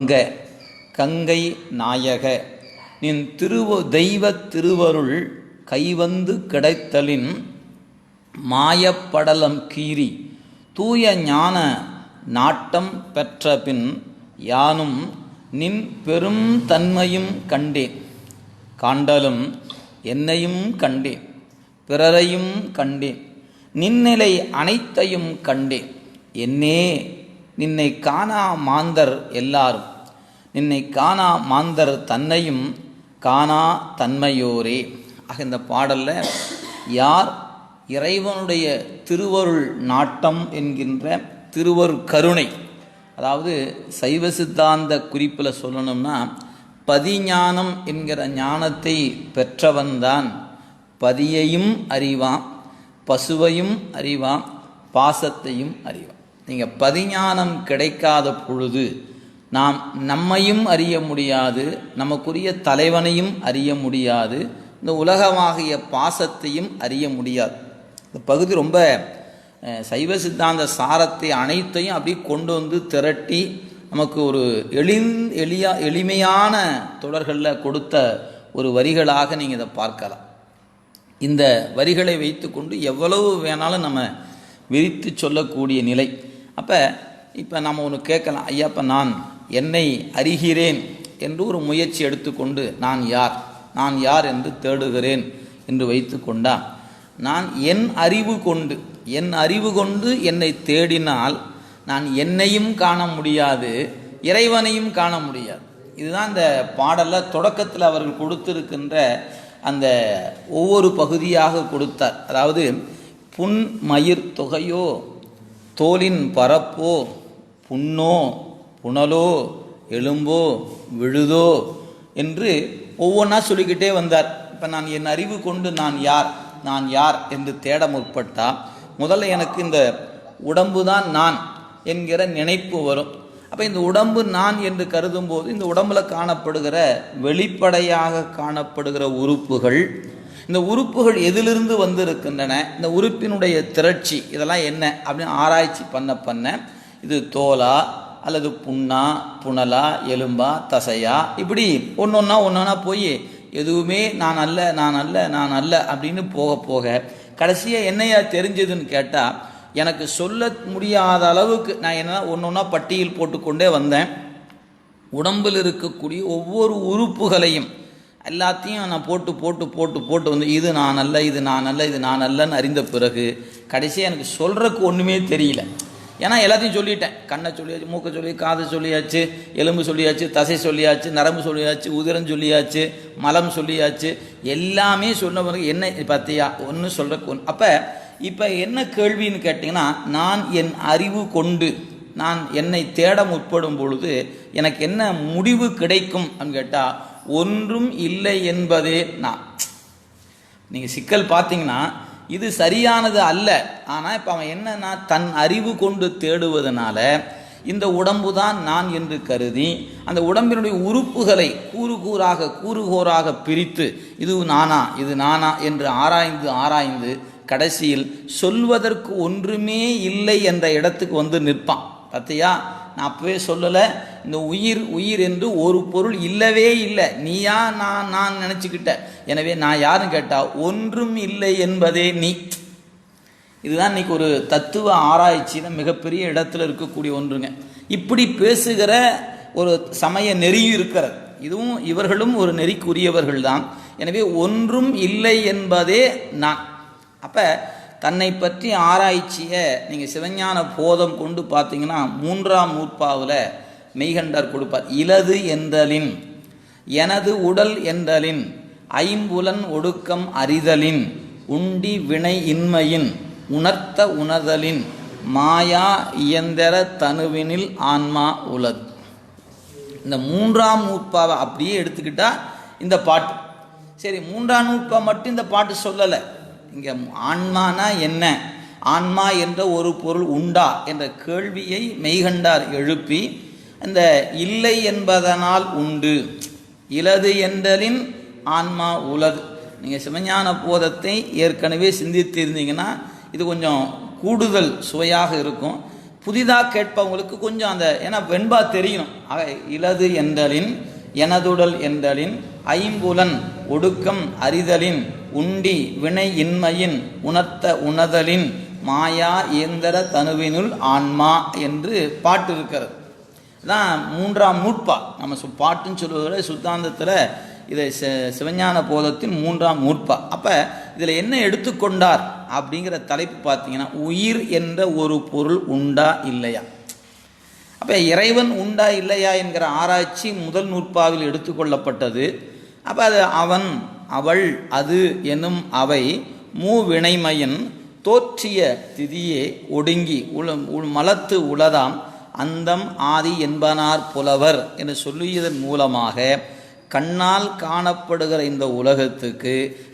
கங்க கங்கை நாயக நின் தெய்வத் திருவருள் கைவந்து கிடைத்தலின் மாயப்படலம் கீறி தூய ஞான நாட்டம் பெற்றபின் யானும் நின் பெரும் தன்மையும் கண்டேன். காண்டலும் என்னையும் கண்டேன், பிறரையும் கண்டேன், நின்னிலை அனைத்தையும் கண்டேன். என்னே நின்னை காணா மாந்தர் எல்லாரும், நின்னை காணா மாந்தர் தன்னையும் காணா தன்மையோரே. ஆக இந்த பாடலில் யார் இறைவனுடைய திருவருள் நாட்டம் என்கின்ற திருவருள் கருணை, அதாவது சைவ சித்தாந்த குறிப்பில் சொல்லணும்னா பதிஞானம் என்கிற ஞானத்தை பெற்றவன்தான் பதியையும் அறிவான், பசுவையும் அறிவான், பாசத்தையும் அறிவான். நீங்கள் பதிஞானம் கிடைக்காத பொழுது நாம் நம்மையும் அறிய முடியாது, நமக்குரிய தலைவனையும் அறிய முடியாது, இந்த உலகமாகிய பாசத்தையும் அறிய முடியாது. இந்த பகுதி ரொம்ப சைவ சித்தாந்த சாரத்தை அனைத்தையும் அப்படியே கொண்டு வந்து திரட்டி நமக்கு ஒரு எளிமையான தொடர்களில் கொடுத்த ஒரு வரிகளாக நீங்கள் இதை பார்க்கலாம். இந்த வரிகளை வைத்து கொண்டு எவ்வளவு வேணாலும் நம்ம விரித்து சொல்லக்கூடிய நிலை. இப்போ நம்ம ஒன்று கேட்கலாம், ஐயா இப்போ நான் என்னை அறிகிறேன் என்று ஒரு முயற்சி எடுத்துக்கொண்டு நான் யார் என்று தேடுகிறேன் என்று வைத்து கொண்டா, நான் என் அறிவு கொண்டு என்னை தேடினால் நான் என்னையும் காண முடியாது, இறைவனையும் காண முடியாது. இதுதான் இந்த பாடலில் தொடக்கத்தில் அவர்கள் கொடுத்திருக்கின்ற அந்த ஒவ்வொரு பகுதியாக கொடுத்தார். அதாவது புன் மயிர் தொகையோ, தோலின் பரப்போ, புண்ணோ புனலோ, எலும்போ விழுதோ என்று ஒவ்வொன்றா சொல்லிக்கிட்டே வந்தார். இப்போ நான் என் அறிவு கொண்டு நான் யார் என்று தேட முற்பட்டால் முதல்ல எனக்கு இந்த உடம்பு தான் நான் என்கிற நினைப்பு வரும். அப்போ இந்த உடம்பு நான் என்று கருதும் போது இந்த உடம்புல காணப்படுகிற வெளிப்படையாக காணப்படுகிற உறுப்புகள், இந்த உறுப்புகள் எதிலிருந்து வந்திருக்கின்றன, இந்த உறுப்பினுடைய திரட்சி இதெல்லாம் என்ன அப்படின்னு ஆராய்ச்சி பண்ண இது தோலா அல்லது புண்ணா, புனலா, எலும்பா, தசையா, இப்படி ஒன்றொன்னா போய் எதுவுமே நான் அல்ல அப்படின்னு போக கடைசியாக என்னையா தெரிஞ்சதுன்னு கேட்டால் எனக்கு சொல்ல முடியாத அளவுக்கு நான் என்ன ஒன்றொன்னா பட்டியல் போட்டுக்கொண்டே வந்தேன். உடம்பில் இருக்கக்கூடிய ஒவ்வொரு உறுப்புகளையும் எல்லாத்தையும் நான் போட்டு வந்து இது நான் அல்லன்னு அறிந்த பிறகு கடைசியாக எனக்கு சொல்கிறதுக்கு ஒன்றுமே தெரியல. ஏன்னா எல்லாத்தையும் சொல்லிட்டேன். கண்ணை சொல்லியாச்சு, மூக்கை சொல்லி, காதை சொல்லியாச்சு, எலும்பு சொல்லியாச்சு, தசை சொல்லியாச்சு, நரம்பு சொல்லியாச்சு, உதிரம் சொல்லியாச்சு, மலம் சொல்லியாச்சு, எல்லாமே சொன்ன பிறகு என்ன பார்த்தியா ஒன்று சொல்கிறக்கு ஒன்று. அப்போ இப்போ என்ன கேள்வின்னு கேட்டிங்கன்னா, நான் என் அறிவு கொண்டு நான் என்னை தேட முற்படும் பொழுது எனக்கு என்ன முடிவு கிடைக்கும் அப்படின்னு கேட்டால் ஒன்றும் இல்லை என்பதே நான். நீங்கள் சிக்கல் பார்த்தீங்கன்னா இது சரியானது அல்ல. ஆனால் இப்போ அவன் என்னன்னா தன் அறிவு கொண்டு தேடுவதனால இந்த உடம்பு தான் நான் என்று கருதி அந்த உடம்பினுடைய உறுப்புகளை கூறுகோராக பிரித்து இது நானா என்று ஆராய்ந்து கடைசியில் சொல்வதற்கு ஒன்றுமே இல்லை என்ற இடத்துக்கு வந்து நிற்பான். பார்த்தியா, நான் அப்பவே சொல்லலை, இந்த உயிர் என்று ஒரு பொருள் இல்லவே இல்லை, நீயா நான் நினச்சிக்கிட்ட. எனவே நான் யாருன்னு கேட்டால் ஒன்றும் இல்லை என்பதே நீ. இதுதான் இன்னைக்கு ஒரு தத்துவ ஆராய்ச்சியில் மிகப்பெரிய இடத்துல இருக்கக்கூடிய ஒன்றுங்க. இப்படி பேசுகிற ஒரு சமய நெறியும் இருக்கிறது. இவர்களும் ஒரு நெறிக்குரியவர்கள் தான். எனவே ஒன்றும் இல்லை என்பதே நான். அப்போ தன்னை பற்றி ஆராய்ச்சியை நீங்கள் சிவஞான போதம் கொண்டு பார்த்தீங்கன்னா 3ஆம் நூற்பாவில் மெய்கண்டார் கொடுப்பார். இலது என்றலின், எனது உடல் என்றலின், ஐம்புலன் ஒடுக்கம் அறிதலின், உண்டி வினை இன்மையின், உணர்த்த உணர்தலின், மாயா இயந்திர தனுவினில் ஆன்மா உலது. இந்த 3ஆம் நூற்பாவை அப்படியே எடுத்துக்கிட்டா இந்த பாட்டு சரி. 3ஆம் நூற்பா மட்டும் இந்த பாட்டு சொல்லலை. இங்கே ஆன்மானா என்ன, ஆன்மா என்ற ஒரு பொருள் உண்டா என்ற கேள்வியை மெய்கண்டார் எழுப்பி இந்த இல்லை என்பதனால் உண்டு, இலது என்றலின் ஆன்மா உலது. நீங்கள் சிவஞான போதத்தை ஏற்கனவே சிந்தித்து இருந்தீங்கன்னா இது கொஞ்சம் கூடுதல் சுவையாக இருக்கும். புதிதாக கேட்பவங்களுக்கு கொஞ்சம் அந்த ஏன்னா வெண்பா தெரியணும். ஆக இலது என்றலின் எனதுடல் என்றலின் ஐம்புலன் ஒடுக்கம் அறிதலின் உண்டி வினை இன்மையின் உணர்த்த உணதலின் மாயா இயந்திர தனுவினுள் ஆன்மா என்று பாட்டு இருக்கிறது. தான் 3ஆம் நூற்பா. நம்ம பாட்டுன்னு சொல்வதை சுத்தாந்தத்தில் இதை சிவஞான போதத்தின் 3ஆம் நூற்பா. அப்போ இதில் என்ன எடுத்துக்கொண்டார் அப்படிங்கிற தலைப்பு பார்த்தீங்கன்னா, உயிர் என்ற ஒரு பொருள் உண்டா இல்லையா. அப்போ இறைவன் உண்டா இல்லையா என்கிற ஆராய்ச்சி முதல் நூற்பாவில் எடுத்துக்கொள்ளப்பட்டது. அப்போ அது அவன் அவள் அது எனும் அவை மூவினைமையின் தோற்றிய திதியே ஒடுங்கி மலத்து உளதாம் அந்தம் ஆதி என்பனார் புலவர் என்று சொல்லியதன் மூலமாக கண்ணால் காணப்படுகிற இந்த உலகத்துக்கு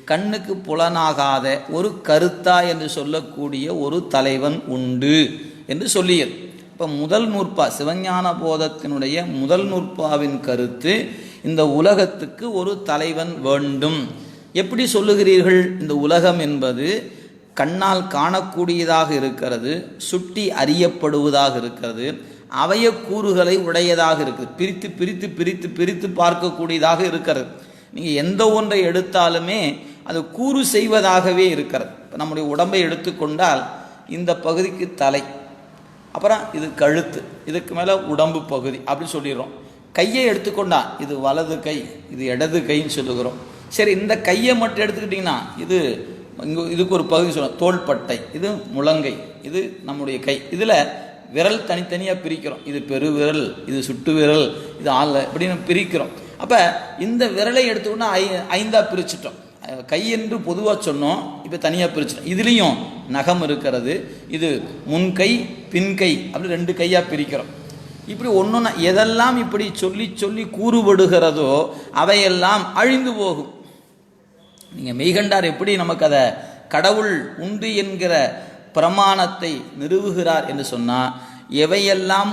கண்ணுக்கு புலனாகாத ஒரு கருத்தா என்று சொல்லக்கூடிய ஒரு தலைவன் உண்டு என்று சொல்லியது. இப்போ முதல் நூற்பா சிவஞான போதத்தினுடைய முதல் நூற்பாவின் கருத்து, இந்த உலகத்துக்கு ஒரு தலைவன் வேண்டும். எப்படி சொல்லுகிறீர்கள்? இந்த உலகம் என்பது கண்ணால் காணக்கூடியதாக இருக்கிறது, சுட்டி அறியப்படுவதாக இருக்கிறது, அவய கூறுகளை உடையதாக இருக்குது, பிரித்து பிரித்து பிரித்து பிரித்து பார்க்கக்கூடியதாக இருக்கிறது. நீங்கள் எந்த ஒன்றை எடுத்தாலுமே அது கூறு செய்வதாகவே இருக்கிறது. இப்போ நம்முடைய உடம்பை எடுத்துக்கொண்டால் இந்த பகுதிக்கு தலை, அப்புறம் இது கழுத்து, இதுக்கு மேலே உடம்பு பகுதி அப்படி சொல்லிடுறோம். கையை எடுத்துக்கொண்டா இது வலது கை, இது இடது கைன்னு சொல்லுகிறோம். சரி, இந்த கையை மட்டும் எடுத்துக்கிட்டிங்கன்னா இதுக்கு ஒரு பகுதி சொல்லணும், தோள்பட்டை, இது முழங்கை, இது நம்முடைய கை. இதில் விரல் தனித்தனியாக பிரிக்கிறோம். இது பெருவிரல், இது சுட்டு விரல், இது ஆள் இப்படின்னு பிரிக்கிறோம். அப்போ இந்த விரலை எடுத்துக்கொண்டா 5ஆக பிரிச்சுட்டோம். கை என்று பொதுவாக சொன்னோம், இப்போ தனியாக பிரிச்சிட்டோம். இதுலேயும் நகம் இருக்கிறது, இது முன்கை பின்கை அப்படி 2 கையாக பிரிக்கிறோம். இப்படி ஒன்றுன்னா எதெல்லாம் இப்படி சொல்லி சொல்லி கூறுபடுகிறதோ அவையெல்லாம் அழிந்து போகும். நீங்கள் மெய்கண்டார் எப்படி நமக்கு அதை கடவுள் உண்டு என்கிற பிரமாணத்தை நிறுவுகிறார் என்று சொன்னால், எவையெல்லாம்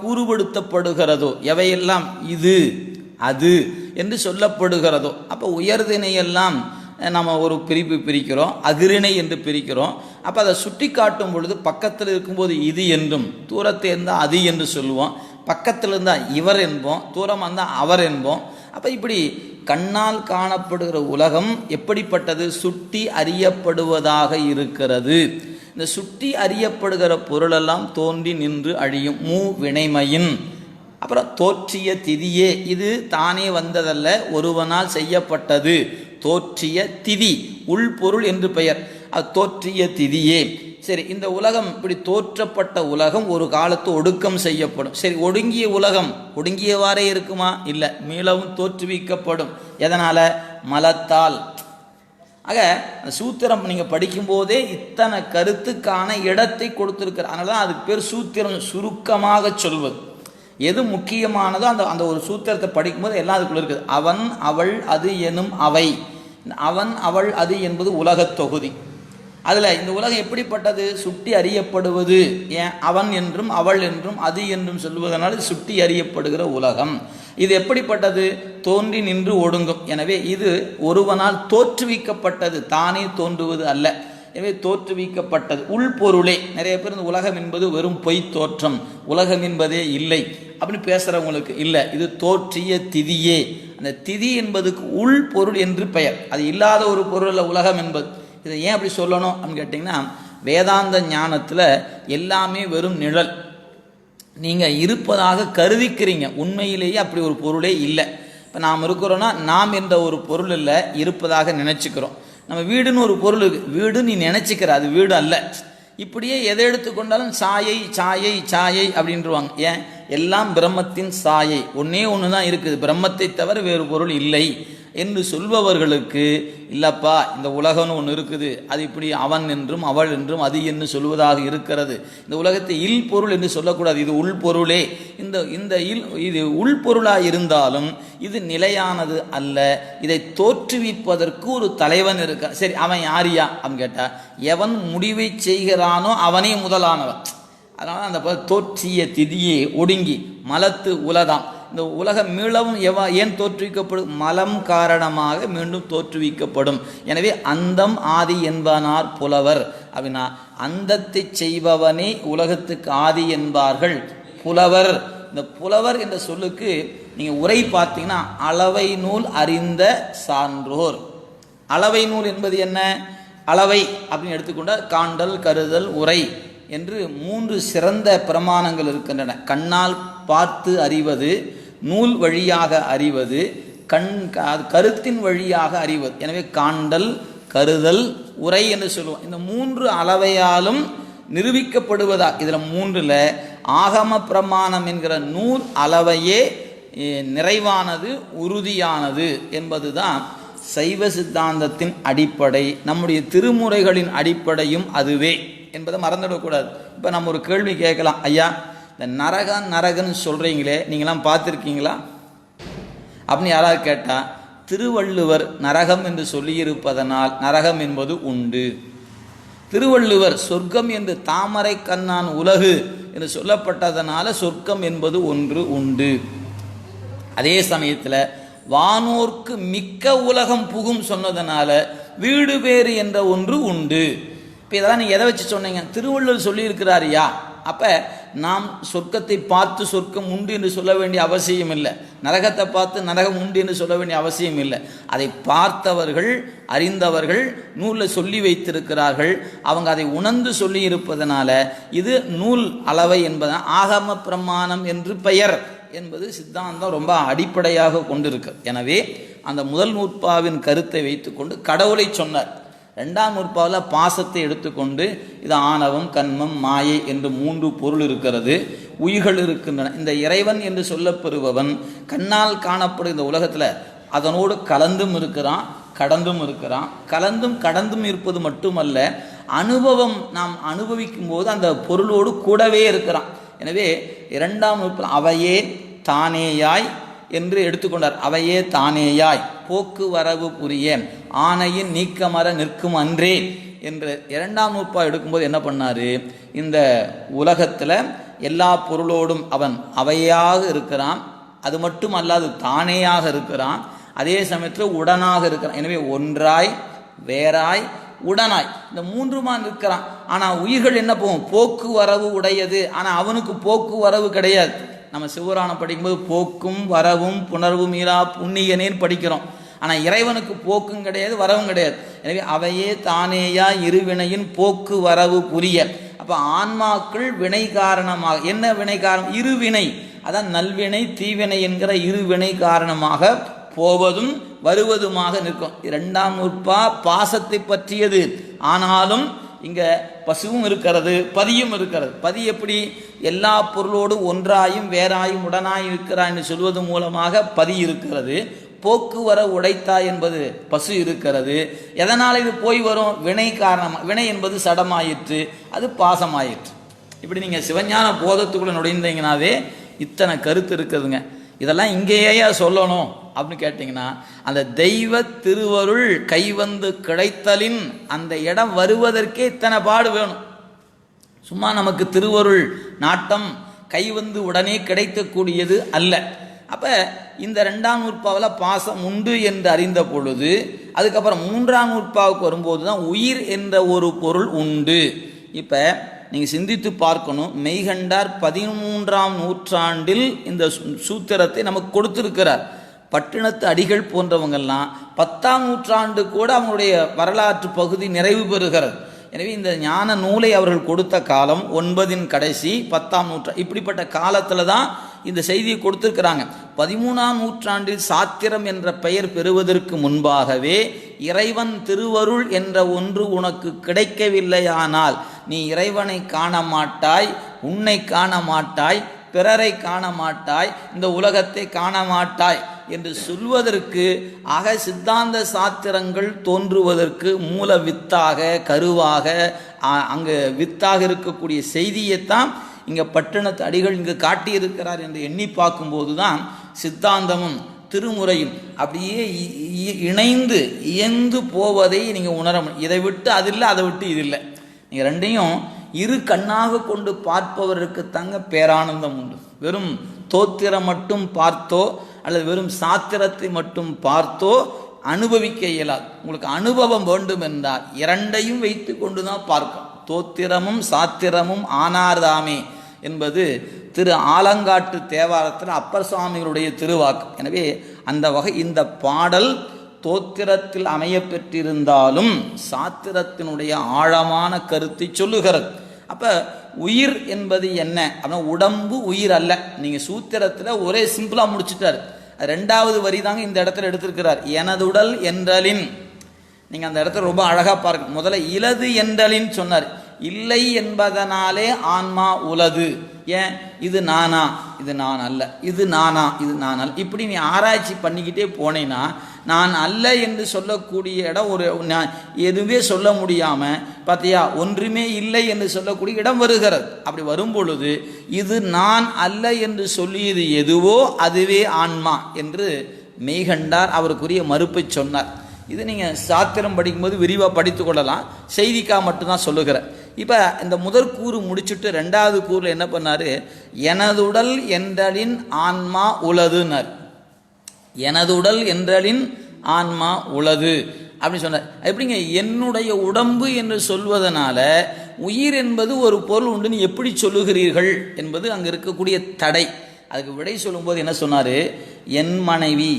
கூறுபடுத்தப்படுகிறதோ, எவையெல்லாம் இது அது என்று சொல்லப்படுகிறதோ, அப்போ உயர்தினையெல்லாம் நம்ம ஒரு பிரிக்கிறோம், அகிரிணை என்று பிரிக்கிறோம். அப்போ அதை சுட்டி காட்டும் பொழுது பக்கத்தில் இருக்கும்போது இது என்றும், தூரத்தில் இருந்தால் அது என்று சொல்லுவோம், பக்கத்தில் இருந்தால் இவர் என்போம், தூரமாக இருந்தால் அவர் என்போம். அப்போ இப்படி கண்ணால் காணப்படுகிற உலகம் எப்படிப்பட்டது? சுட்டி அறியப்படுவதாக இருக்கிறது. இந்த சுட்டி அறியப்படுகிற பொருளெல்லாம் தோன்றி நின்று அழியும். வினைமையின் அப்புறம் தோற்றிய திதியே, இது தானே வந்ததல்ல, ஒருவனால் செய்யப்பட்டது. தோற்றிய திதி, உள்பொருள் என்று பெயர். அது தோற்றிய திதியே. சரி, இந்த உலகம் இப்படி தோற்றப்பட்ட உலகம் ஒரு காலத்து ஒடுக்கம் செய்யப்படும். சரி, ஒடுங்கிய உலகம் ஒடுங்கியவாறே இருக்குமா? இல்லை, மீளவும் தோற்றுவிக்கப்படும். எதனால்? மலத்தால். ஆக அந்த சூத்திரம் நீங்கள் படிக்கும்போதே இத்தனை கருத்துக்கான இடத்தை கொடுத்துருக்கிற. அதனால தான் அதுக்கு பேர் சூத்திரம், சுருக்கமாக சொல்வது. எது முக்கியமானதோ அந்த ஒரு சூத்திரத்தை படிக்கும்போது எல்லாம் அதுக்குள்ள இருக்குது. அவன் அவள் அது எனும் அவை. அவன் அவள் அது என்பது உலகத் தொகுதி. அதில் இந்த உலகம் எப்படிப்பட்டது? சுட்டி அறியப்படுவது. ஏன்? அவன் என்றும் அவள் என்றும் அது என்றும் சொல்வதனால் சுட்டி அறியப்படுகிற உலகம். இது எப்படிப்பட்டது? தோன்றி நின்று ஒடுங்கும். எனவே இது ஒருவனால் தோற்றுவிக்கப்பட்டது, தானே தோன்றுவது அல்ல. எனவே தோற்றுவிக்கப்பட்டது, உள்பொருளே. நிறைய பேர் இந்த உலகம் என்பது வெறும் பொய் தோற்றம், உலகம் என்பதே இல்லை அப்படின்னு பேசுகிறவங்களுக்கு இல்லை, இது தோற்றிய திதியே. அந்த திதி என்பதுக்கு உள்பொருள் என்று பெயர். அது இல்லாத ஒரு பொருள் உலகம் என்பது. இதை ஏன் அப்படி சொல்லணும் அப்படின்னு கேட்டிங்கன்னா, வேதாந்த ஞானத்தில் எல்லாமே வெறும் நிழல். நீங்கள் இருப்பதாக கருதிக்கிறீங்க, உண்மையிலேயே அப்படி ஒரு பொருளே இல்லை. இப்போ நாம் இருக்கிறோன்னா நாம் என்ற ஒரு பொருள் இல்லை, இருப்பதாக நினச்சிக்கிறோம். நம்ம வீடுன்னு ஒரு பொருள் இருக்குது, வீடு நீ நினச்சிக்கிற, அது வீடு அல்ல. இப்படியே எதை எடுத்துக்கொண்டாலும் சாயை சாயை சாயை அப்படின்ட்டுருவாங்க. ஏன்? எல்லாம் பிரம்மத்தின் சாயை, ஒன்றே ஒன்று தான் இருக்குது, பிரம்மத்தை தவிர வேறு பொருள் இல்லை என்று சொல்பவர்களுக்கு இல்லப்பா, இந்த உலகம்னு ஒன்று இருக்குது, அது இப்படி அவன் என்றும் அவள் என்றும் அது என்று சொல்வதாக இருக்கிறது. இந்த உலகத்தை இல் பொருள் என்று சொல்லக்கூடாது, இது உள்பொருளே. இந்த இது உள்பொருளாக இருந்தாலும் இது நிலையானது அல்ல. இதை தோற்றுவிப்பதற்கு ஒரு தலைவன் இருக்க. சரி, அவன் யாரியா அப்படின்னு கேட்டால், எவன் முடிவை செய்கிறானோ அவனே முதலானவன். அதனால் அந்த தோற்றிய திதியே ஒடுங்கி மலத்து உலதாம். இந்த உலகம் மீளவும் ஏன் தோற்றுவிக்கப்படும்? மலம் காரணமாக மீண்டும் தோற்றுவிக்கப்படும். எனவே அந்தம் ஆதி என்பனார் புலவர். அப்படின்னா அந்தத்தை செய்பவனே உலகத்துக்கு ஆதி என்பார்கள் புலவர். இந்த புலவர் என்ற சொல்லுக்கு நீங்கள் உரை பார்த்தீங்கன்னா அளவை நூல் அறிந்த சான்றோர். அளவை நூல் என்பது என்ன? அளவை அப்படின்னு எடுத்துக்கொண்டால் காண்டல், கருதல், உரை என்று 3 சிறந்த பிரமாணங்கள் இருக்கின்றன. கண்ணால் பார்த்து அறிவது, நூல் வழியாக அறிவது, கருத்தின் வழியாக அறிவது. எனவே காண்டல், கருதல், உரை என்று சொல்லுவோம். இந்த 3 அளவையாலும் நிரூபிக்கப்படுவதா. இதில் 3ல் ஆகம பிரமாணம் என்கிற நூல் அளவையே நிறைவானது, உறுதியானது என்பதுதான் சைவ சித்தாந்தத்தின் அடிப்படை. நம்முடைய திருமுறைகளின் அடிப்படையும் அதுவே என்பதை மறந்துவிடக்கூடாது. இப்போ நம்ம ஒரு கேள்வி கேட்கலாம், ஐயா இந்த நரகன்னு சொல்கிறீங்களே, நீங்களாம் பார்த்துருக்கீங்களா அப்படின்னு யாராவது கேட்டால், திருவள்ளுவர் நரகம் என்று சொல்லியிருப்பதனால் நரகம் என்பது உண்டு. திருவள்ளுவர் சொர்க்கம் என்று தாமரை கண்ணான் உலகு என்று சொல்லப்பட்டதனால சொர்க்கம் என்பது ஒன்று உண்டு. அதே சமயத்தில் வானோர்க்கு மிக்க உலகம் புகும் சொன்னதனால வீடு பேறு என்ற ஒன்று உண்டு. இப்போ இதெல்லாம் நீங்கள் எதை வச்சு சொன்னீங்க? திருவள்ளுவர் சொல்லியிருக்கிறாரியா? அப்போ நாம் சொர்க்கத்தை பார்த்து சொர்க்கம் உண்டு என்று சொல்ல வேண்டிய அவசியம் இல்லை, நரகத்தை பார்த்து நரகம் உண்டு என்று சொல்ல வேண்டிய அவசியம் இல்லை. அதை பார்த்தவர்கள், அறிந்தவர்கள் நூலில் சொல்லி வைத்திருக்கிறார்கள். அவங்க அதை உணர்ந்து சொல்லி இருப்பதனால இது நூல் அளவை என்பதன் ஆகம பிரமாணம் என்று பெயர் என்பது சித்தாந்தம் ரொம்ப அடிப்படையாக கொண்டிருக்கு. எனவே அந்த முதல் நூற்பாவின் கருத்தை வைத்துக்கொண்டு கடவுளை சொன்னார். 2ஆம் நூற்பாவில் பாசத்தை எடுத்துக்கொண்டு இது ஆணவம், கன்மம், மாயை என்று 3 பொருள் இருக்கிறது, உயிர்கள் இருக்கின்றன. இந்த இறைவன் என்று சொல்லப்பெறுபவன் கண்ணால் காணப்படும் இந்த உலகத்தில் அதனோடு கலந்தும் இருக்கிறான், கடந்தும் இருக்கிறான். கலந்தும் கடந்தும் இருப்பது மட்டுமல்ல, அனுபவம் நாம் அனுபவிக்கும் போது அந்த பொருளோடு கூடவே இருக்கிறான். எனவே 2ஆம் நூற்பால் அவையே தானேயாய் என்று எடுத்துக்கொண்டார். அவையே தானேயாய் போக்குவரவு புரிய ஆணையின் நீக்கமர நிற்கும் அன்றே என்று 2ஆம் நூற்பா எடுக்கும்போது என்ன பண்ணார்? இந்த உலகத்தில் எல்லா பொருளோடும் அவன் அவையாக இருக்கிறான், அது மட்டும் அல்லாது தானேயாக இருக்கிறான், அதே சமயத்தில் உடனாக இருக்கிறான். எனவே ஒன்றாய், வேறாய், உடனாய் இந்த 3மா இருக்கிறான். ஆனால் உயிர்கள் என்ன போகும்? போக்குவரவு உடையது. ஆனால் அவனுக்கு போக்குவரவு கிடையாது. நம்ம சிவபுராணம் படிக்கும்போது போக்கும் வரவும் புணர்வும் மீறா புண்ணியனேன்னு படிக்கிறோம். ஆனால் இறைவனுக்கு போக்கும் கிடையாது, வரவும் கிடையாது. எனவே அவையே தானேயா இருவினையின் போக்கு வரவு புரிய. அப்போ ஆன்மாக்கள் வினை காரணமாக, என்ன வினை காரணம்? இருவினை, அதான் நல்வினை தீவினை என்கிற இருவினை காரணமாக போவதும் வருவதுமாக நிற்கும். 2ஆம் நூற்பா பாசத்தை பற்றியது. ஆனாலும் இங்கே பசுவும் இருக்கிறது, பதியும் இருக்கிறது. பதி எப்படி? எல்லா பொருளோடும் ஒன்றாயும் வேறாயும் உடனாயும் இருக்கிறாய் என்று சொல்வது மூலமாக பதி இருக்கிறது. போக்குவர உடைத்தாய் என்பது பசு இருக்கிறது. எதனால் இது போய் வரும்? வினை காரணமாக. வினை என்பது சடமாயிற்று, அது பாசமாயிற்று. இப்படி நீங்கள் சிவஞான போதத்துக்குள்ளே நுழைந்தீங்கன்னாவே இத்தனை கருத்து இருக்குதுங்க. இதெல்லாம் இங்கேயா சொல்லணும் அப்படின்னு கேட்டிங்கன்னா, அந்த தெய்வ திருவருள் கைவந்து கிடைத்தலின் அந்த இடம் வருவதற்கே இத்தனை பாடு வேணும். சும்மா நமக்கு திருவருள் நாட்டம் கைவந்து உடனே கிடைக்கக்கூடியது அல்ல. அப்போ இந்த 2ஆம் நூற்பாவில் பாசம் உண்டு என்று அறிந்த பொழுது, அதுக்கப்புறம் 3ஆம் நூற்பாவுக்கு வரும்போது தான் உயிர் என்ற ஒரு பொருள் உண்டு. இப்போ நீங்கள் சிந்தித்து பார்க்கணும். மெய்கண்டார் 13ஆம் நூற்றாண்டில் இந்த சூத்திரத்தை நமக்கு கொடுத்திருக்கிறார். பட்டினத்து அடிகள் போன்றவங்கெல்லாம் 10ஆம் நூற்றாண்டு கூட அவங்களுடைய வரலாற்று பகுதி நிறைவு பெறுகிறது. எனவே இந்த ஞான நூலை அவர்கள் கொடுத்த காலம் 9இன் கடைசி 10ஆம் நூற்றாண்டு. இப்படிப்பட்ட காலத்தில் தான் இந்த செய்தியை கொடுத்திருக்கிறாங்க. 13ஆம் நூற்றாண்டில் சாத்திரம் என்ற பெயர் பெறுவதற்கு முன்பாகவே இறைவன் திருவருள் என்ற ஒன்று உனக்கு கிடைக்கவில்லையானால் நீ இறைவனை காண மாட்டாய், உன்னை காண மாட்டாய், பிறரை காண மாட்டாய், இந்த உலகத்தை காண மாட்டாய் என்று சொல்வதற்கு சித்தாந்த சாத்திரங்கள் தோன்றுவதற்கு மூல வித்தாக, கருவாக, அங்கு வித்தாக இருக்கக்கூடிய செய்தியைத்தான் இங்கே பட்டினத்து அடிகள் இங்கு காட்டியிருக்கிறார் என்று எண்ணி பார்க்கும்போது தான் சித்தாந்தமும் திருமுறையும் அப்படியே இணைந்து இயந்து போவதை நீங்கள் உணர முடியும். இதை விட்டு அது இல்லை, அதை விட்டு இது இல்லை. நீங்கள் ரெண்டையும் இரு கண்ணாக கொண்டு பார்ப்பவருக்கு தங்க பேரானந்தம் உண்டு. வெறும் தோத்திரம் மட்டும் பார்த்தோ அல்லது வெறும் சாத்திரத்தை மட்டும் பார்த்தோ அனுபவிக்க இயலாது. உங்களுக்கு அனுபவம் வேண்டும் என்றால் இரண்டையும் வைத்து கொண்டு தான் பார்க்கணும். தோத்திரமும் சாத்திரமும் ஆனார்தாமே என்பது திரு ஆலங்காட்டு தேவாரத்தில் அப்பர் சுவாமிகளுடைய திருவாக்கு. எனவே அந்த வகை இந்த பாடல் தோத்திரத்தில் அமைய பெற்றிருந்தாலும் சாத்திரத்தினுடைய ஆழமான கருத்தை சொல்லுகிறது. அப்போ உயிர் என்பது என்ன அப்படின்னா, உடம்பு உயிர் அல்ல. நீங்கள் சூத்திரத்தில் ஒரே சிம்பிளாக முடிச்சுட்டார். ரெண்டாவது வரி தாங்க இந்த இடத்துல எடுத்திருக்கிறார். எனதுடல் என்றலின், நீங்கள் அந்த இடத்துல ரொம்ப அழகாக பார்க்க. முதல்ல இலது என்றலின் சொன்னார். இல்லை என்பதனாலே ஆன்மா உலது. ஏன்? இது நானா, இது நான் அல்ல, இது நானா, இது நான் அல்ல. இப்படி நீ ஆராய்ச்சி பண்ணிக்கிட்டே போனேன்னா நான் அல்ல என்று சொல்லக்கூடிய இடம் ஒரு எதுவே சொல்ல முடியாமல் பார்த்தியா ஒன்றுமே இல்லை என்று சொல்லக்கூடிய இடம் வருகிறது. அப்படி வரும் பொழுது இது நான் அல்ல என்று சொல்லியது எதுவோ அதுவே ஆன்மா என்று மெய்கண்டார் அவருக்குரிய மறுப்பை சொன்னார். இது நீங்கள் சாத்திரம் படிக்கும்போது விரிவாக படித்து கொள்ளலாம். செய்திக்காக மட்டும்தான் சொல்லுகிறேன். இப்போ இந்த முதற் கூறு முடிச்சுட்டு ரெண்டாவது கூறில் என்ன பண்ணார்? எனதுடல் என்றலின் ஆன்மா உலதுன்னார். எனதுடல் என்றலின் ஆன்மா உலது அப்படின்னு சொன்னார். எப்படிங்க என்னுடைய உடம்பு என்று சொல்வதனால உயிர் என்பது ஒரு பொருள் உண்டுன்னு எப்படி சொல்லுகிறீர்கள் என்பது அங்கே இருக்கக்கூடிய தடை. அதுக்கு விடை சொல்லும்போது என்ன சொன்னார்? என் மனைவி,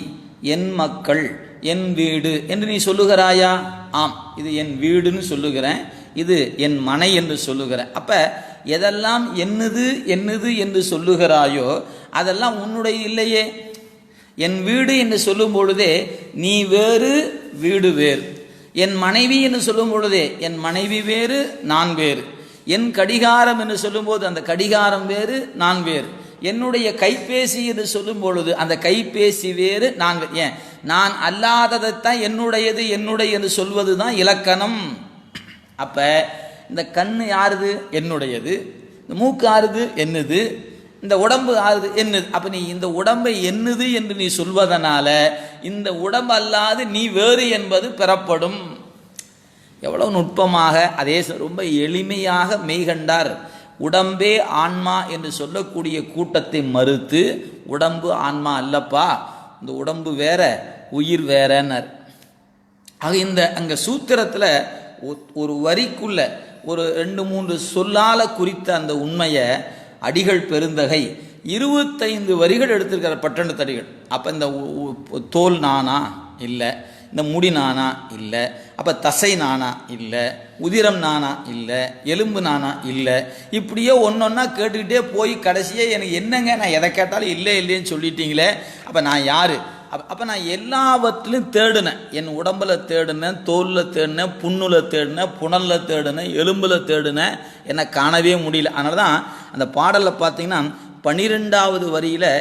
என் மக்கள், என் வீடு என்று நீ சொல்லுகிறாயா? ஆம், இது என் வீடுன்னு சொல்லுகிறேன், இது என் மனை என்று சொல்லுகிறேன். அப்போ எதெல்லாம் என்னது என்னது என்று சொல்லுகிறாயோ அதெல்லாம் உன்னுடைய இல்லையே. என் வீடு என்று சொல்லும் பொழுதே நீ வேறு, வீடு வேறு. என் மனைவி என்று சொல்லும் பொழுதே என் மனைவி வேறு, நான் வேறு. என் கடிகாரம் என்று சொல்லும்போது அந்த கடிகாரம் வேறு, நான் வேறு. என்னுடைய கைபேசி என்று சொல்லும் பொழுது அந்த கைபேசி வேறு, நான் வேறு. ஏன்? நான் அல்லாததைத்தான் என்னுடையது என்னுடைய என்று சொல்வது தான் இலக்கணம். அப்போ இந்த கண்ணு யாருது? என்னுடையது. இந்த மூக்கு யாருது? என்னது. இந்த உடம்பு ஆறுது என்னது. அப்போ நீ இந்த உடம்பை என்னது என்று நீ சொல்வதனால இந்த உடம்பு அல்லாது நீ வேறு என்பது பெறப்படும். எவ்வளவு நுட்பமாக, அதே ரொம்ப எளிமையாக மெய்கண்டார் உடம்பே ஆன்மா என்று சொல்லக்கூடிய கூட்டத்தை மறுத்து உடம்பு ஆன்மா அல்லப்பா, இந்த உடம்பு வேற உயிர் வேறன்னார். ஆக இந்த அங்கே சூத்திரத்தில் ஒரு வரிக்குள்ள ஒரு 2-3 சொல்லால குறித்த அந்த உண்மையை அடிகள் பெருந்தகை 25 வரிகள் எடுத்திருக்கிற பட்டணத்தடிகள். அப்போ இந்த தோல் நானா இல்லை, இந்த முடி நானா இல்லை, அப்போ தசை நானா இல்லை, உதிரம் நானா இல்லை, எலும்பு நானா இல்லை, இப்படியே ஒன்றொன்னா கேட்டுக்கிட்டே போய் கடைசியே எனக்கு என்னங்க நான் எதை கேட்டாலும் இல்லை இல்லைன்னு சொல்லிட்டீங்களே, அப்போ நான் யார்? அப்போ நான் எல்லாவற்றிலும் தேடினேன். என் உடம்பில் தேடினேன், தோலில் தேடினேன், புண்ணில் தேடினேன், புனலில் தேடினேன், எலும்பில் தேடினேன், என்னை காணவே முடியல. அதனால தான் அந்த பாடலில் பார்த்தீங்கன்னா 12வது வரியில்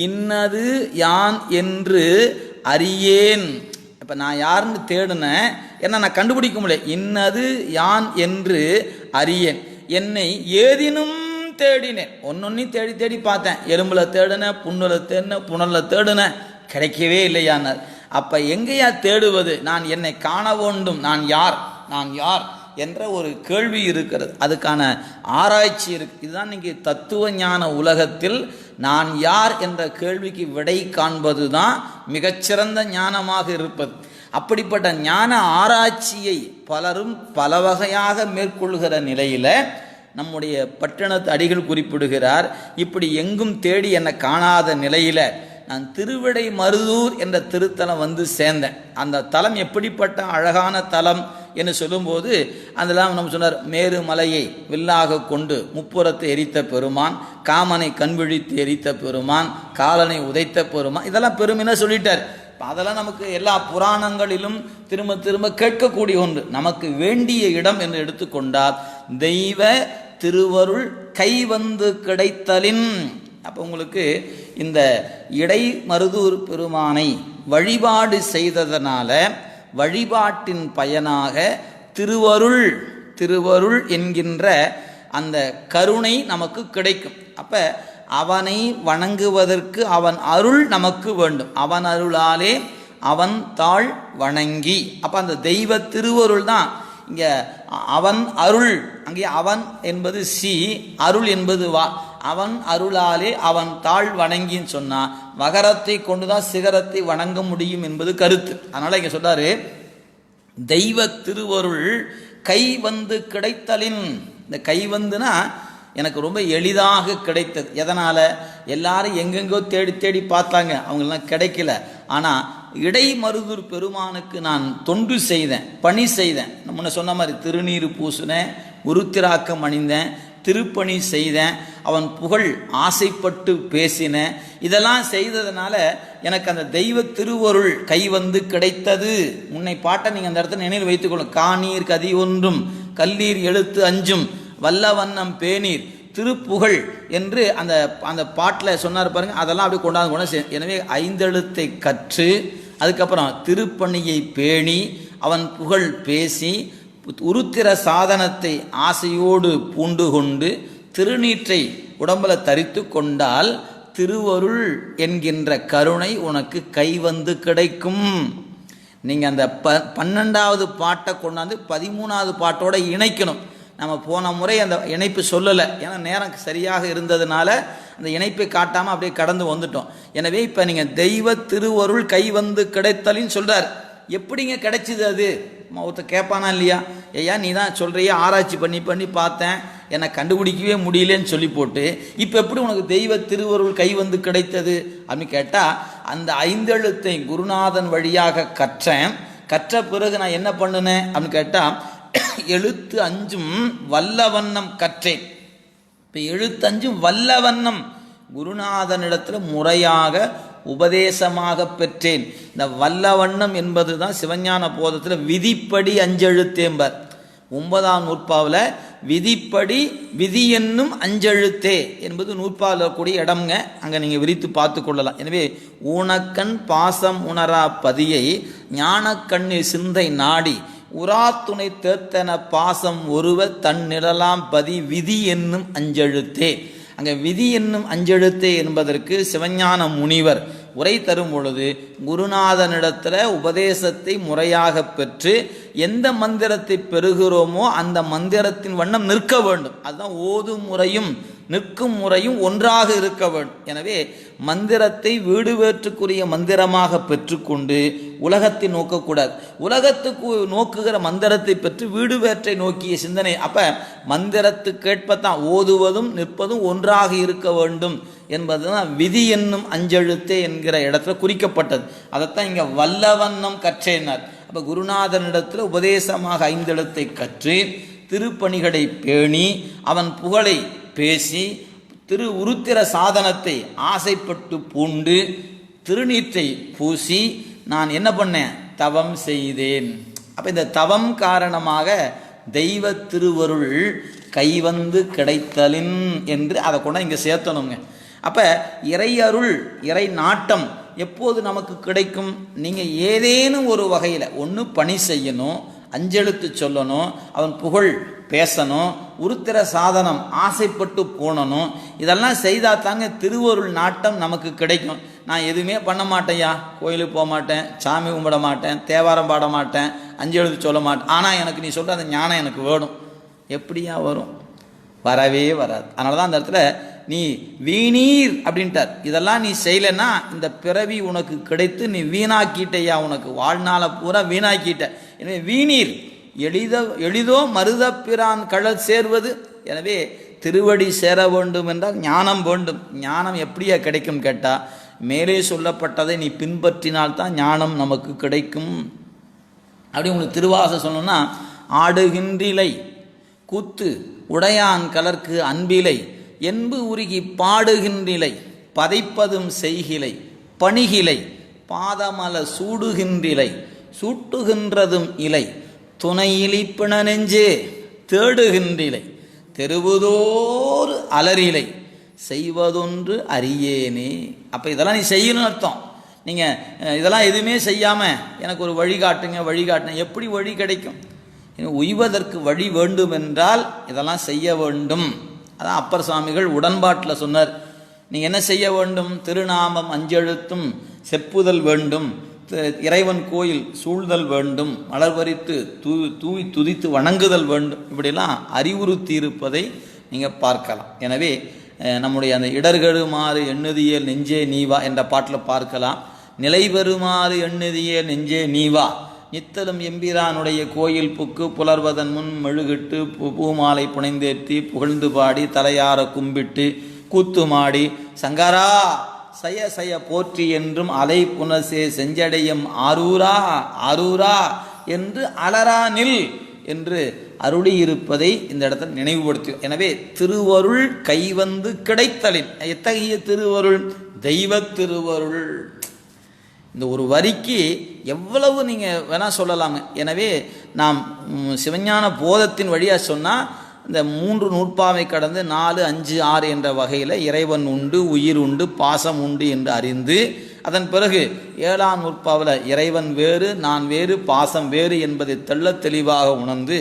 இன்னது யான் என்று அறியேன். இப்போ நான் யாருன்னு தேடினேன், என்ன நான் கண்டுபிடிக்க முடியல. இன்னது யான் என்று அறியேன், என்னை ஏதினும் தேடினேன். ஒன்னொன்னையும் தேடி தேடி பார்த்தேன். எலும்பில் தேடினேன், புண்ணில் தேடினேன், புனலில் தேடினேன், கிடைக்கவே இல்லையானார். அப்போ எங்கேயா தேடுவது? நான் என்னை காண வேண்டும். நான் யார், நான் யார் என்ற ஒரு கேள்வி இருக்கிறது. அதுக்கான ஆராய்ச்சி இருக்கு. இதுதான் இங்கே தத்துவ ஞான உலகத்தில் நான் யார் என்ற கேள்விக்கு விடை காண்பது தான் மிகச்சிறந்த ஞானமாக இருப்பது. அப்படிப்பட்ட ஞான ஆராய்ச்சியை பலரும் பல வகையாக மேற்கொள்கிற நிலையில் நம்முடைய பட்டணத்து அடிகள் குறிப்பிடுகிறார். இப்படி எங்கும் தேடி என்னை காணாத நிலையில் நான் திருவிடை மருதூர் என்ற திருத்தலம் வந்து சேர்ந்தேன். அந்த தலம் எப்படிப்பட்ட அழகான தலம் என்று சொல்லும்போது அதெல்லாம் நம்ம சொன்னார். மேரு மலையை வில்லாக கொண்டு முப்புறத்தை எரித்த பெருமான், காமனை கண்விழித்து எரித்த பெருமான், காலனை உதைத்த பெருமான், இதெல்லாம் பெருமைன்னு சொல்லிட்டார். அதெல்லாம் நமக்கு எல்லா புராணங்களிலும் திரும்ப திரும்ப கேட்கக்கூடிய ஒன்று. நமக்கு வேண்டிய இடம் என்று எடுத்துக்கொண்டால் தெய்வ திருவருள் கை வந்து கிடைத்தலின். அப்போ உங்களுக்கு இந்த இடை மருதூர் பெருமானை வழிபாடு செய்ததனால வழிபாட்டின் பயனாக திருவருள், திருவருள் என்கின்ற அந்த கருணை நமக்கு கிடைக்கும். அப்போ அவனை வணங்குவதற்கு அவன் அருள் நமக்கு வேண்டும். அவன் அருளாலே அவன் தாழ் வணங்கி. அப்போ அந்த தெய்வ திருவருள் தான் இங்கே அவன் அருள். அங்கே அவன் என்பது சி, அருள் என்பது வா. அவன் அருளாலே அவன் தாழ் வணங்கின்னு சொன்னா மகரத்தை கொண்டுதான் சிகரத்தை வணங்க முடியும் என்பது கருத்து. அதனால இங்க சொல்றாரு, தெய்வ திருவருள் கை வந்து கிடைத்தலின். இந்த கை வந்துனா எனக்கு ரொம்ப எளிதாக கிடைத்தது. எதனால்? எல்லாரும் எங்கெங்கோ தேடி தேடி பார்த்தாங்க, அவங்களெலாம் கிடைக்கல. ஆனால் இடைமருதூர் பெருமானுக்கு நான் தொண்டு செய்தேன், பணி செய்தேன். முன்ன சொன்ன மாதிரி திருநீறு பூசினேன், உருத்திராக்கம் அணிந்தேன், திருப்பணி செய்தேன், அவன் புகழ் ஆசைப்பட்டு பேசினேன். இதெல்லாம் செய்ததுனால எனக்கு அந்த தெய்வ திருவருள் கை வந்து கிடைத்தது. முன்னை பாட்டை நீங்கள் அந்த இடத்துல நினைவில் வைத்துக்கொள்ளும். காணீர் கதி ஒன்றும் கல்லீர் எழுத்து அஞ்சும் வல்ல வண்ணம் பேணீர் திருப்புகழ் என்று அந்த அந்த பாட்டில் சொன்னார் பாருங்க. அதெல்லாம் அப்படி கொண்டாந்து. எனவே ஐந்தெழுத்தை கற்று அதுக்கப்புறம் திருப்பணியை பேணி அவன் புகழ் பேசி உருத்திர சாதனத்தை ஆசையோடு பூண்டு கொண்டு திருநீற்றை உடம்புல தரித்து கொண்டால் திருவருள் என்கின்ற கருணை உனக்கு கை வந்து கிடைக்கும். நீங்கள் அந்த 12வது பாட்டை கொண்டாந்து 13வது பாட்டோட இணைக்கணும். நம்ம போன முறை அந்த இணைப்பு சொல்லலை, ஏன்னா நேரம் சரியாக இருந்ததுனால அந்த இணைப்பை காட்டாமல் அப்படியே கடந்து வந்துட்டோம். எனவே இப்போ நீங்கள் தெய்வ திருவருள் கை வந்து கிடைத்தலின்னு சொல்கிறார். எப்படிங்க கிடைச்சிது? அது ஒருத்தர் கேட்பானா இல்லையா, ஐயா நீ தான் சொல்கிறியா, ஆராய்ச்சி பண்ணி பண்ணி பார்த்தேன், என்னை கண்டுபிடிக்கவே முடியலன்னு சொல்லி போட்டு இப்போ எப்படி உனக்கு தெய்வ திருவருள் கை வந்து கிடைத்தது அப்படின்னு கேட்டால், அந்த ஐந்தெழுத்தை குருநாதன் வழியாக கற்றேன். கற்ற பிறகு நான் என்ன பண்ணினேன் அப்படின்னு கேட்டால், எழுத்து அஞ்சும் வல்லவண்ணம் கற்றேன். இப்போ எழுத்து அஞ்சும் வல்லவண்ணம் குருநாதனிடத்தில் முறையாக உபதேசமாக பெற்றேன். இந்த வல்லவண்ணம் என்பது தான் சிவஞான போதத்தில் விதிப்படி அஞ்செழுத்தேம்பர். 9ஆம் நூற்பாவில் விதிப்படி விதி என்னும் அஞ்செழுத்தே என்பது நூற்பாவில் கூடிய இடம்ங்க. அங்கே நீங்கள் விரித்து பார்த்து கொள்ளலாம். எனவே ஊனக்கண் பாசம் உணரா பதியை ஞானக்கண்ணில் சிந்தை நாடி உராத்துணை தேர்த்தன பாசம் ஒருவ தன் நிழலாம் பதி விதி என்னும் அஞ்செழுத்தே. அங்கே விதி என்னும் அஞ்செழுத்தே என்பதற்கு சிவஞான முனிவர் உரை தரும் பொழுது குருநாதனிடத்தில் உபதேசத்தை முறையாக பெற்று எந்த மந்திரத்தை பெறுகிறோமோ அந்த மந்திரத்தின் வண்ணம் நிற்க வேண்டும். அதுதான் ஓதும் முறையும் நிற்கும் முறையும் ஒன்றாக இருக்க வேண்டும். எனவே மந்திரத்தை வீடு வேற்றுக்குரிய மந்திரமாக பெற்றுக்கொண்டு உலகத்தை நோக்கக்கூடாது. உலகத்துக்கு நோக்குகிற மந்திரத்தை பெற்று வீடு வேற்றை நோக்கிய சிந்தனை. அப்போ மந்திரத்துக்கேற்பத்தான் ஓதுவதும் நிற்பதும் ஒன்றாக இருக்க வேண்டும் என்பதுதான் விதி என்னும் அஞ்செழுத்தே என்கிற இடத்துல குறிக்கப்பட்டது. அதைத்தான் இங்கே வல்லவண்ணம் கற்றேனார். அப்போ குருநாதனிடத்தில் உபதேசமாக ஐந்தெழுத்தை கற்று திருப்பணிகளை பேணி அவன் புகழை பேசி திரு உருத்திர சாதனத்தை ஆசைப்பட்டு பூண்டு திருநீற்றை பூசி நான் என்ன பண்ணேன்? தவம் செய்தேன். அப்போ இந்த தவம் காரணமாக தெய்வ திருவருள் கைவந்து கிடைத்தலின் என்று அதை கொண்டு இங்கே சேர்த்தணுங்க. அப்போ இறை அருள் இறை நாட்டம் எப்போது நமக்கு கிடைக்கும்? நீங்கள் ஏதேனும் ஒரு வகையில் ஒன்று பணி செய்யணும், அஞ்செழுத்து சொல்லணும், அவன் புகழ் பேசணும், உருத்திர சாதனம் ஆசைப்பட்டு போனணும். இதெல்லாம் செய்தால் தாங்க திருவருள் நாட்டம் நமக்கு கிடைக்கும். நான் எதுவுமே பண்ண மாட்டேன்யா, கோயிலுக்கு போக மாட்டேன், சாமி கும்பிட மாட்டேன், தேவாரம் பாட மாட்டேன், அஞ்செழுத்து சொல்ல மாட்டேன், ஆனால் எனக்கு நீ சொல்கிற அந்த ஞானம் எனக்கு வேணும். எப்படியா வரும்? வரவே வராது. அதனால தான் அந்த இடத்துல நீ வீணீர் அப்படின்ட்டார். இதெல்லாம் நீ செய்யலைன்னா இந்த பிறவி உனக்கு கிடைத்து நீ வீணாக்கிட்டையா, உனக்கு வாழ்நாளை பூரா வீணாக்கிட்ட. எனவே வீணீர் எளிதோ மருதப்பிரான் கழல் சேர்வது. எனவே திருவடி சேர வேண்டும் என்றால் ஞானம் வேண்டும். ஞானம் எப்படியா கிடைக்கும் கேட்டால், மேலே சொல்லப்பட்டதை நீ பின்பற்றினால்தான் ஞானம் நமக்கு கிடைக்கும். அப்படி உங்களுக்கு திருவாச சொல்லணும்னா, ஆடுகின்றிலை கூத்து உடையான் கலர்க்கு அன்பிலை என்பு உருகி பாடுகின்றிலை பதைப்பதும் செய்கிலை பணிகிலை பாதமல சூடுகின்றிலை சூட்டுகின்றதும் இலை துணையிலி பிண நெஞ்சே தேடுகின்றிலை தெருவுதோறு அலறிலை செய்வதொன்று அறியேனே. அப்போ இதெல்லாம் நீ செய்யணும்னு அர்த்தம். நீங்கள் இதெல்லாம் எதுவுமே செய்யாமல் எனக்கு ஒரு வழிகாட்டுங்க, எப்படி வழி கிடைக்கும்? உய்வதற்கு வழி வேண்டும் என்றால் இதெல்லாம் செய்ய வேண்டும். அதான் அப்பர் சுவாமிகள் உடன்பாட்டில் சொன்னார். நீங்கள் என்ன செய்ய வேண்டும்? திருநாமம் அஞ்செழுத்தும் செப்புதல் வேண்டும், இறைவன் கோயில் சூழ்தல் வேண்டும், மலர் பறித்து தூவி துதித்து வணங்குதல் வேண்டும். இப்படிலாம் அறிவுறுத்தி இருப்பதை நீங்கள் பார்க்கலாம். எனவே நம்முடைய அந்த இடர்கெடுமாறு எண்ணுதிய நெஞ்சே நீவா என்ற பாட்டில் பார்க்கலாம். நிலை பெறுமாறு எண்ணுதிய நெஞ்சே நீவா, நித்தலும் எம்பிரானுடைய கோயில் புக்கு புலர்வதன் முன் மெழுகிட்டு பூமாலை புனைந்தேற்றி புகழ்ந்து பாடி தலையார கும்பிட்டு கூத்துமாடி சங்கரா சய சய போற்றி என்றும் அலை புனசே செஞ்சடையம் ஆரூரா ஆரூரா என்று அலரானில் என்று அருளியிருப்பதை இந்த இடத்தில் நினைவுபடுத்தி. எனவே திருவருள் கைவந்து கிடைத்தலின் எத்தகைய திருவருள்? தெய்வ திருவருள். இந்த ஒரு வரிக்கு எவ்வளவு நீங்கள் வேணால் சொல்லலாங்க. எனவே நாம் சிவஞான போதத்தின் வழியாக சொன்னால் இந்த 3 நூற்பாவை கடந்து 4, 5, 6 என்ற வகையில் இறைவன் உண்டு, உயிர் உண்டு, பாசம் உண்டு என்று அறிந்து, அதன் பிறகு 7ஆம் நூற்பாவில் இறைவன் வேறு, நான் வேறு, பாசம் வேறு என்பதை தெள்ள தெளிவாக உணர்ந்து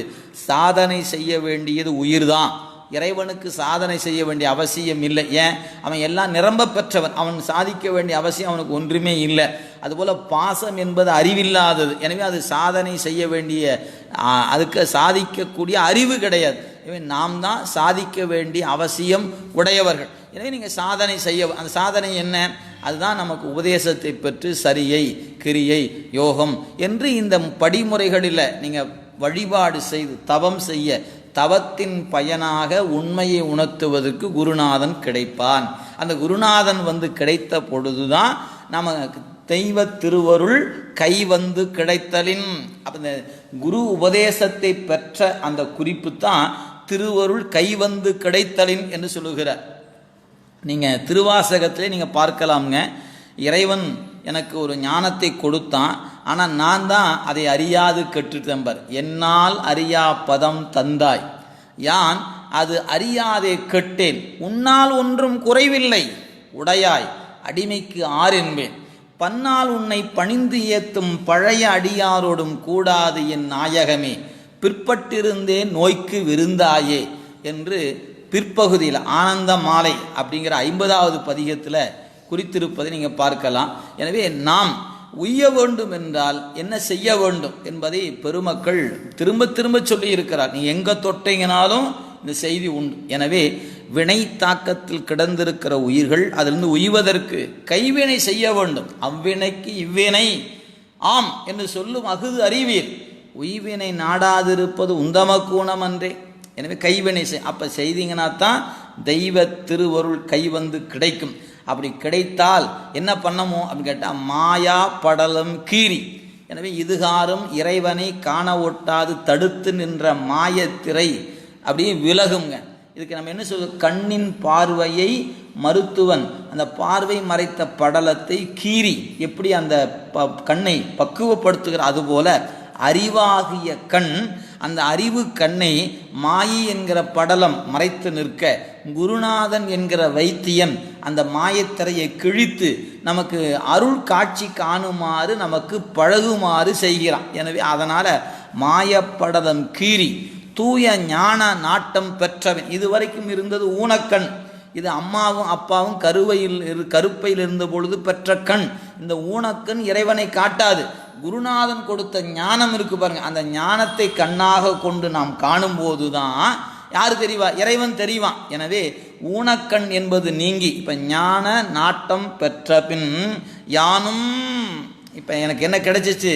சாதனை செய்ய வேண்டியது உயிர்தான். இறைவனுக்கு சாதனை செய்ய வேண்டிய அவசியம் இல்லை. ஏன்? அவன் எல்லாம் நிரம்ப பெற்றவன், அவன் சாதிக்க வேண்டிய அவசியம் அவனுக்கு ஒன்றுமே இல்லை. அதுபோல் பாசம் என்பது அறிவில்லாதது. எனவே அது சாதனை செய்ய வேண்டிய, அதுக்கு சாதிக்கக்கூடிய அறிவு கிடையாது. எனவே நாம் தான் சாதிக்க வேண்டிய அவசியம் உடையவர்கள். எனவே நீங்கள் சாதனை செய்ய, அந்த சாதனை என்ன? அதுதான் நமக்கு உபதேசத்தை பெற்று சரியை, கிரியை, யோகம் என்று இந்த படிமுறைகளில் நீங்கள் வழிபாடு செய்து தவம் செய்ய, தவத்தின் பயனாக உண்மையை உணர்த்துவதற்கு குருநாதன் கிடைப்பான். அந்த குருநாதன் வந்து கிடைத்த பொழுதுதான் நமக்கு தெய்வ திருவருள் கை வந்து கிடைத்தலின். அப்போ இந்த குரு உபதேசத்தை பெற்ற அந்த குறிப்பு தான் திருவருள் கை வந்து கிடைத்தலின் என்று சொல்லுகிறார். நீங்கள் திருவாசகத்திலே நீங்கள் பார்க்கலாமுங்க. இறைவன் எனக்கு ஒரு ஞானத்தை கொடுத்தான், ஆனால் நான் தான் அதை அறியாது கெட்டுத்தம்பர். என்னால் அறியா பதம் தந்தாய், யான் அது அறியாதே கெட்டேன். உன்னால் ஒன்றும் குறைவில்லை உடையாய், அடிமைக்கு ஆர் என்பேன். பன்னால் உன்னை பணிந்து ஏத்தும் பழைய அடியாரோடும் கூடாது என் நாயகமே, பிற்பட்டிருந்தேன் நோய்க்கு விருந்தாயே என்று பிற்பகுதியில் ஆனந்த மாலை அப்படிங்கிற 50வது பதிகத்தில் குறித்திருப்பதை நீங்கள் பார்க்கலாம். எனவே நாம் உய்ய வேண்டும் என்றால் என்ன செய்ய வேண்டும் என்பதை பெருமக்கள் திரும்ப திரும்ப சொல்லி இருக்கிறார். நீ எங்கே தொட்டீங்கனாலும் இந்த செய்தி உண்டு. எனவே வினை தாக்கத்தில் கிடந்திருக்கிற உயிர்கள் அதிலிருந்து உய்வதற்கு கைவினை செய்ய வேண்டும். அவ்வினைக்கு இவ்வினை ஆம் என்று சொல்லும் அகுது அறிவீர். உய்வினை நாடாதிருப்பது உந்தமக்கூணம் அன்றே. எனவே கைவினை அப்போ செய்தீங்கன்னா தான் தெய்வ திருவருள் கை வந்து கிடைக்கும். அப்படி கிடைத்தால் என்ன பண்ணமோ அப்படின்னு கேட்டால் மாயா படலம் கீறி. எனவே இதுகாரும் இறைவனை காண ஒட்டாது தடுத்து நின்ற மாயத்திரை அப்படியே விலகுங்க. இதுக்கு நம்ம என்ன சொல்றது? கண்ணின் பார்வையை மருத்துவன் அந்த பார்வை மறைத்த படலத்தை கீறி எப்படி அந்த கண்ணை பக்குவப்படுத்துகிற, அதுபோல அறிவாகிய கண், அந்த அறிவு கண்ணை மாயை என்கிற படலம் மறைத்து நிற்க குருநாதன் என்கிற வைத்தியன் அந்த மாயத்திரையை கிழித்து நமக்கு அருள் காட்சி காணுமாறு நமக்கு பழகுமாறு செய்கிறான். எனவே அதனால் மாயப்படலம் கீறி தூய ஞான நாட்டம் பெற்றவன். இதுவரைக்கும் இருந்தது ஊனக்கண். இது அம்மாவும் அப்பாவும் கருப்பையில் இருந்த பொழுது பெற்ற கண். இந்த ஊனக்கண் இறைவனை காட்டாது. குருநாதன் கொடுத்த ஞானம் இருக்கு பாருங்க, அந்த ஞானத்தை கண்ணாக கொண்டு நாம் காணும்போது தான் யாரு தெரிவா? இறைவன் தெரிவான். எனவே ஊனக்கண் என்பது நீங்கி இப்போ ஞான நாட்டம் பெற்ற பின் யானும், இப்போ எனக்கு என்ன கிடைச்சிச்சு?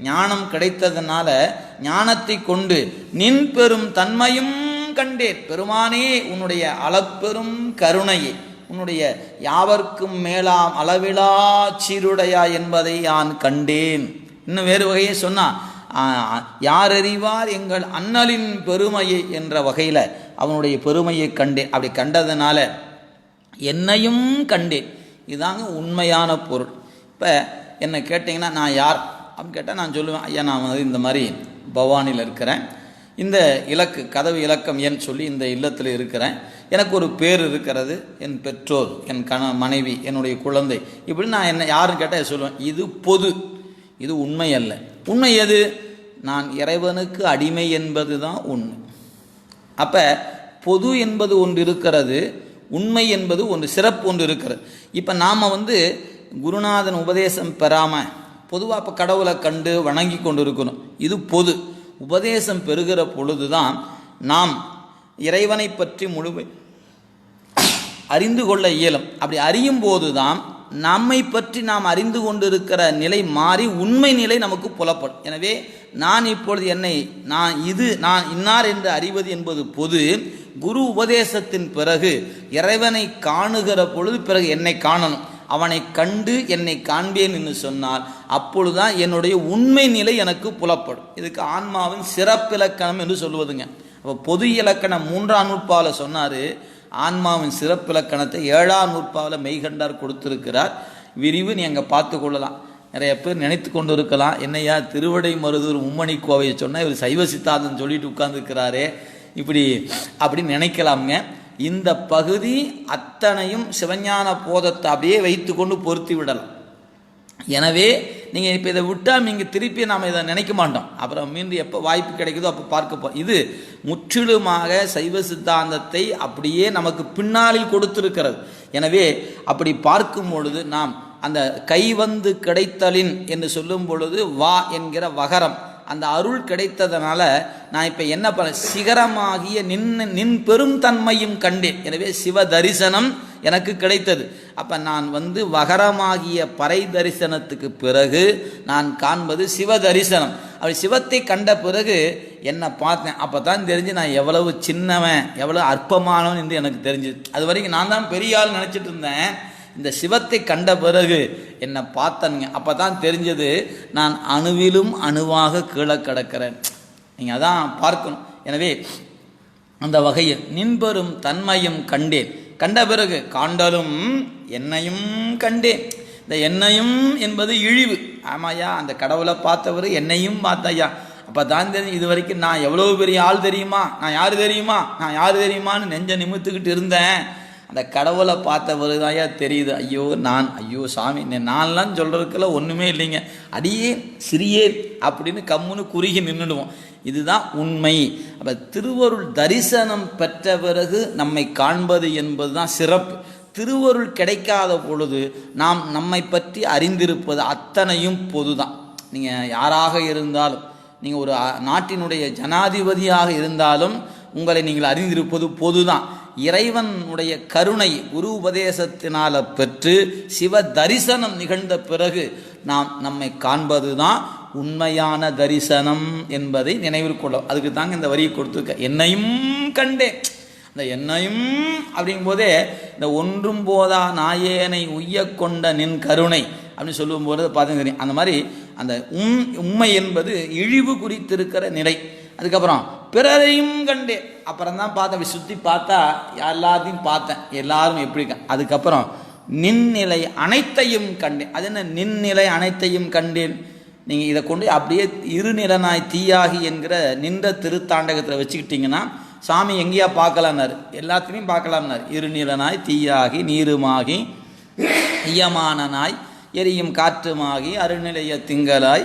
ஞானம் கிடைத்ததுனால ஞானத்தை கொண்டு நின் பெரும் தன்மையும் கண்டேன். பெருமானே உன்னுடைய அளப்பெரும் கருணையை, உன்னுடைய யாவர்க்கும் மேலாம் அளவிலா சீருடையா என்பதை நான் கண்டேன். இன்னும் வேறு வகையை சொன்னா, யார் அறிவார் எங்கள் அண்ணலின் பெருமையை என்ற வகையில் அவனுடைய பெருமையை கண்டேன். அப்படி கண்டதுனால என்னையும் கண்டேன். இதுதாங்க உண்மையான பொருள். இப்போ என்ன கேட்டிங்கன்னா நான் யார் அப்படின்னு கேட்டால் நான் சொல்லுவேன், ஐயா நான் வந்து இந்த மாதிரி பவானியில் இருக்கிறேன், இந்த இலக்கு கதவு இலக்கம் என் சொல்லி இந்த இல்லத்தில் இருக்கிறேன், எனக்கு ஒரு பேர் இருக்கிறது, என் பெற்றோர், என் மனைவி, என்னுடைய குழந்தை, இப்படி நான் என்ன யாருன்னு கேட்டால் சொல்லுவேன். இது பொது, இது உண்மை அல்ல. உண்மை எது? நான் இறைவனுக்கு அடிமை என்பது தான் உண்மை. அப்போ பொது என்பது ஒன்று இருக்கிறது, உண்மை என்பது ஒன்று, சிறப்பு ஒன்று இருக்கிறது. இப்போ நாம் வந்து குருநாதன் உபதேசம் பெறாமல் பொதுவாக இப்போ கடவுளை கண்டு வணங்கி கொண்டு இருக்கணும். இது பொது. உபதேசம் பெறுகிற பொழுது தான் நாம் இறைவனை பற்றி அறிந்து கொள்ள இயலும். அப்படி அறியும் போது தான் நம்மை பற்றி நாம் அறிந்து கொண்டிருக்கிற நிலை மாறி உண்மை நிலை நமக்கு புலப்படும். எனவே நான் இப்பொழுது நான் இன்னார் என்று அறிவது என்பது பொது. குரு உபதேசத்தின் பிறகு இறைவனை காணுகிற பொழுது பிறகு என்னை காணணும். அவனை கண்டு என்னை காண்பேன் என்று சொன்னால் அப்பொழுதுதான் என்னுடைய உண்மை நிலை எனக்கு புலப்படும். இதுக்கு ஆன்மாவின் சிறப்பிலக்கணம் என்று சொல்லுவதுங்க. அப்போ பொது இலக்கணம் 3ஆம் நூற்பாவில் சொன்னார். ஆன்மாவின் சிறப்பிலக்கணத்தை 7ஆம் நூற்பாவில் மெய்கண்டார் கொடுத்திருக்கிறார். விரிவு நீ அங்கே பார்த்து கொள்ளலாம். நிறைய பேர் நினைத்து கொண்டு இருக்கலாம், என்னையா திருவடை மருதூர் மும்மணி கோவையை சொன்னால் இவர் சைவ சித்தாந்தம் சொல்லிட்டு உட்கார்ந்துருக்கிறாரே அப்படின்னு நினைக்கலாமுங்க. இந்த பகுதி அத்தனையும் சிவஞான போதத்தை அப்படியே வைத்து கொண்டு பொருத்தி விடலாம். எனவே நீங்கள் இப்போ இதை விட்டால் நீங்கள் திருப்பி நாம் இதை நினைக்க மாட்டோம். அப்புறம் மீண்டும் எப்போ வாய்ப்பு கிடைக்குதோ அப்போ பார்க்கப்போ இது முற்றிலுமாக சைவ சித்தாந்தத்தை அப்படியே நமக்கு பின்னாளில் கொடுத்திருக்கிறது. எனவே அப்படி பார்க்கும் பொழுது நாம் அந்த கைவந்து கிடைத்தலின் என்று சொல்லும் பொழுது வா என்கிற வகரம் அந்த அருள் கிடைத்ததனால நான் இப்போ என்ன பண்ண சிகரமாகிய நின் பெரும் தன்மையும் கண்டேன். எனவே சிவ தரிசனம் எனக்கு கிடைத்தது. அப்போ நான் வகரமாகிய பறை தரிசனத்துக்கு பிறகு நான் காண்பது சிவ தரிசனம். அப்படி சிவத்தை கண்ட பிறகு என்னை பார்த்தேன். அப்போ தான் தெரிஞ்சு நான் எவ்வளவு சின்னவன் எவ்வளவு அற்பமானவன் என்று எனக்கு தெரிஞ்சுது. அது வரைக்கும் நான் தான் பெரிய ஆள் நினச்சிட்டு இருந்தேன். இந்த சிவத்தை கண்ட பிறகு என்னை பார்த்தனுங்க. அப்போ தான் தெரிஞ்சது நான் அணுவிலும் அணுவாக கீழே கிடக்கிறேன். நீங்கள் அதான் பார்க்கணும். எனவே அந்த வகையில் நின்பெரும் தன்மையும் கண்டேன். கண்ட பிறகு காண்டலும் என்னையும் கண்டேன். இந்த என்னையும் என்பது இழிவு. ஆமாய்யா, அந்த கடவுளை பார்த்தவர் என்னையும் பார்த்தையா. அப்போ தான் தெரியும் இது வரைக்கும் நான் எவ்வளோ பெரிய ஆள் தெரியுமா, நான் யார் தெரியுமான்னு நெஞ்ச நிமித்துக்கிட்டு இருந்தேன். அந்த கடவுளை பார்த்தவர் தான்யா தெரியுது. ஐயோ சாமி, நான்லாம் சொல்கிறதுக்கெல்லாம் ஒன்றுமே இல்லைங்க, அடியே சிறியே அப்படின்னு கம்முன்னு குறுகி நின்றுடுவோம். இதுதான் உண்மை. அப்போ திருவருள் தரிசனம் பெற்ற பிறகு நம்மை காண்பது என்பது தான் சிறப்பு. திருவருள் கிடைக்காத பொழுது நாம் நம்மை பற்றி அறிந்திருப்பது அத்தனையும் பொதுதான். நீங்கள் யாராக இருந்தாலும், நீங்கள் ஒரு நாட்டினுடைய ஜனாதிபதியாக இருந்தாலும் உங்களை நீங்கள் அறிந்திருப்பது பொதுதான். இறைவனுடைய கருணை குரு உபதேசத்தினால் பெற்று சிவ தரிசனம் நிகழ்ந்த பிறகு நாம் நம்மை காண்பது தான் உண்மையான தரிசனம் என்பதை நினைவில் கொள்ள. அதுக்கு தாங்க இந்த வரியை கொடுத்துருக்க. என்னையும் கண்டேன். இந்த என்னையும் அப்படிங்கும் போதே இந்த ஒன்றும் போதா நாயேனை உய்ய கொண்ட நின் கருணை அப்படின்னு சொல்லும்போது பார்த்தீங்க தெரியும். அந்த மாதிரி அந்த உண்மை என்பது இழிவு குறித்திருக்கிற நிலை. அதுக்கப்புறம் பிறரையும் கண்டேன். அப்புறம் தான் பார்த்தேன், சுற்றி பார்த்தா எல்லாத்தையும் பார்த்தேன், எல்லாரும் எப்படி இருக்க. அதுக்கப்புறம் நின்னிலை அனைத்தையும் கண்டேன். அது என்ன நின்னிலை அனைத்தையும் கண்டேன்? நீங்கள் இதை கொண்டு அப்படியே இருநிலனாய் தீயாகி என்கிற நின்ற திருத்தாண்டகத்தில் வச்சுக்கிட்டிங்கன்னா சாமி எங்கேயா பார்க்கலான்னாரு, எல்லாத்துலேயும் பார்க்கலாம்னாரு. இருநிலனாய் தீயாகி நீருமாகி ஈயமானனாய் எரியும் காற்றுமாகி அருநிலைய திங்களாய்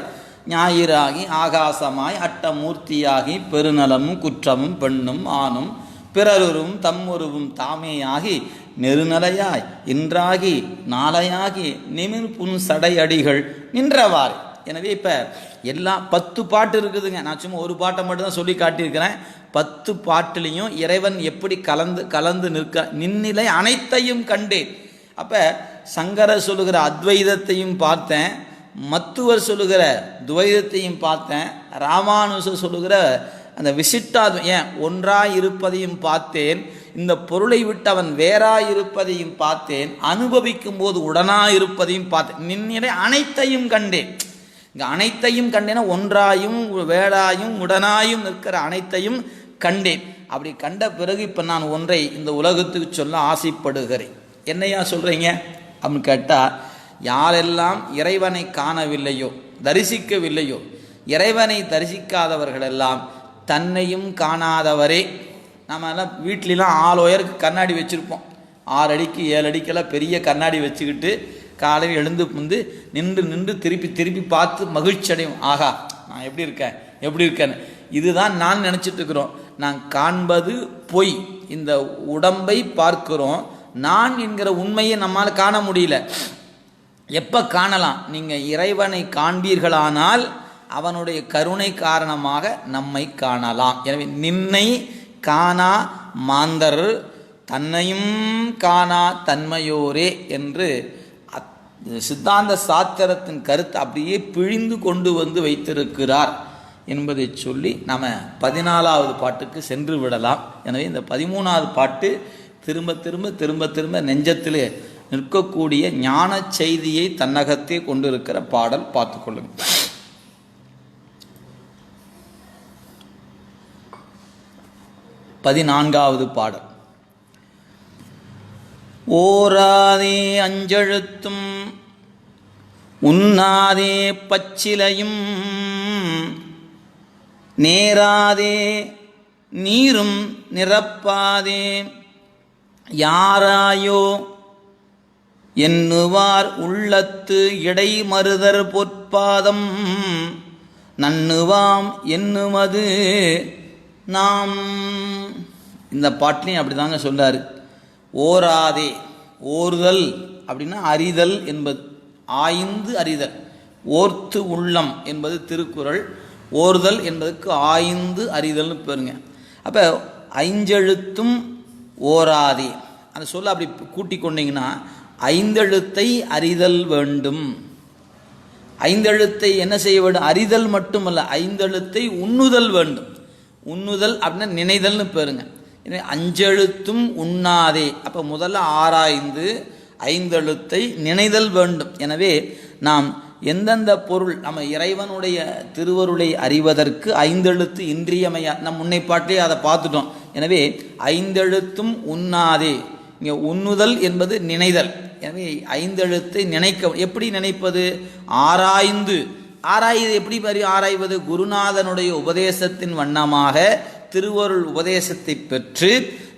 ஞாயிறாகி ஆகாசமாய் அட்டமூர்த்தியாகி பெருநலமும் குற்றமும் பெண்ணும் ஆணும் பிறருரும் தம்முருவும் தாமேயாகி நெருநலையாய் இன்றாகி நாளையாகி நிமிர் புன் சடையடிகள் நின்றவாறு. எனவே இப்போ எல்லாம் 10 பாட்டு இருக்குதுங்க. நான் சும்மா ஒரு பாட்டை மட்டும்தான் சொல்லி காட்டியிருக்கிறேன். 10 பாட்டுலேயும் இறைவன் எப்படி கலந்து நிற்க நின்னிலை அனைத்தையும் கண்டேன். அப்போ சங்கரர் சொல்லுகிற அத்வைதத்தையும் பார்த்தேன், மத்துவர் சொல்லுகிற துவைதத்தையும் பார்த்தேன், ராமானுஜர் சொல்லுகிற அந்த விசிட்டாத்வம் ஏன் ஒன்றாய் இருப்பதையும் பார்த்தேன், இந்த பொருளை விட்டு அவன் வேறாயிருப்பதையும் பார்த்தேன், அனுபவிக்கும் போது உடனாயிருப்பதையும் பார்த்தேன். நின்னிலை அனைத்தையும் கண்டேன். இங்கே அனைத்தையும் கண்டேன்னா ஒன்றாயும் வேறாயும் உடனாயும் நிற்கிற அனைத்தையும் கண்டேன். அப்படி கண்ட பிறகு இப்போ நான் ஒன்றை இந்த உலகத்துக்கு சொல்ல ஆசைப்படுகிறேன். என்னையா சொல்கிறீங்க அப்படின்னு கேட்டால், யாரெல்லாம் இறைவனை காணவில்லையோ தரிசிக்கவில்லையோ, இறைவனை தரிசிக்காதவர்களெல்லாம் தன்னையும் காணாதவரே. நம்ம எல்லாம் வீட்லாம் 6 உயருக்கு கண்ணாடி வச்சுருப்போம். 6 அடிக்கு 7 அடிக்கெல்லாம் பெரிய கண்ணாடி வச்சுக்கிட்டு காலையில் எழுந்து நின்று திருப்பி பார்த்து மகிழ்ச்சி அடையும். ஆகா, நான் எப்படி இருக்கேன்னு. இதுதான் நான் நினச்சிட்டு இருக்கிறோம். நான் காண்பது பொய். இந்த உடம்பை பார்க்கிறோம், நான் என்கிற உண்மையை நம்மால் காண முடியல. எப்போ காணலாம்? நீங்கள் இறைவனை காண்பீர்களானால் அவனுடைய கருணை காரணமாக நம்மை காணலாம். எனவே நின்னை காணா மாந்தர் தன்னையும் காணா தன்மையோரே என்று சித்தாந்த சாத்திரத்தின் கருத்தை அப்படியே பிழிந்து கொண்டு வந்து வைத்திருக்கிறார் என்பதை சொல்லி நாம் 14வது பாட்டுக்கு சென்று விடலாம். எனவே இந்த 13வது பாட்டு திரும்ப திரும்ப திரும்ப திரும்ப நெஞ்சத்திலே நிற்கக்கூடிய ஞான செய்தியை தன்னகத்தே கொண்டிருக்கிற பாடல். பார்த்துக்கொள்ளுங்க. பதினான்காவது பாடல். ஓராதே அஞ்செழுத்தும் உண்ணாதே பச்சிலையும் நேராதே நீரும் நிரப்பாதே யாராயோ எண்ணுவார் உள்ளத்து இடைமருதர் பொற்பாதம் நன்னுவாம் எண்ணுமது நாம். இந்த பாட்டிலையும் அப்படி தாங்க சொல்றாரு. ஓராதே, ஓர்தல் அப்படின்னா அறிதல் என்பது, ஆய்ந்து அறிதல். ஓர்த்து உள்ளம் என்பது திருக்குறள், ஓர்தல் என்பதுக்கு ஆய்ந்து அறிதல்னு பேருங்க. அப்போ ஐந்தெழுத்தும் ஓராதே அந்த சொல்ல அப்படி கூட்டி கொண்டீங்கன்னா ஐந்தெழுத்தை அறிதல் வேண்டும். ஐந்தெழுத்தை என்ன செய்ய வேண்டும்? அறிதல் மட்டுமல்ல, ஐந்தெழுத்தை உண்ணுதல் வேண்டும். உண்ணுதல் அப்படின்னா நினைதல்னு பேருங்க. எனவே அஞ்செழுத்தும் உண்ணாதே, அப்போ முதல்ல ஆராய்ந்து ஐந்தெழுத்தை நினைதல் வேண்டும். எனவே நாம் எந்தெந்த பொருள் நம்ம இறைவனுடைய திருவருளை அறிவதற்கு ஐந்தெழுத்து இன்றியமையா, நம் முன்னை பாட்டிலே அதை பார்த்துட்டோம். எனவே ஐந்தெழுத்தும் உண்ணாதே, இங்கே உண்ணுதல் என்பது நினைதல். எனவே ஐந்தெழுத்தை நினைக்க, எப்படி நினைப்பது? ஆராய்ந்து. ஆராய்வது எப்படி ஆராய்வது? குருநாதனுடைய உபதேசத்தின் வண்ணமாக திருவருள் உபதேசத்தை பெற்று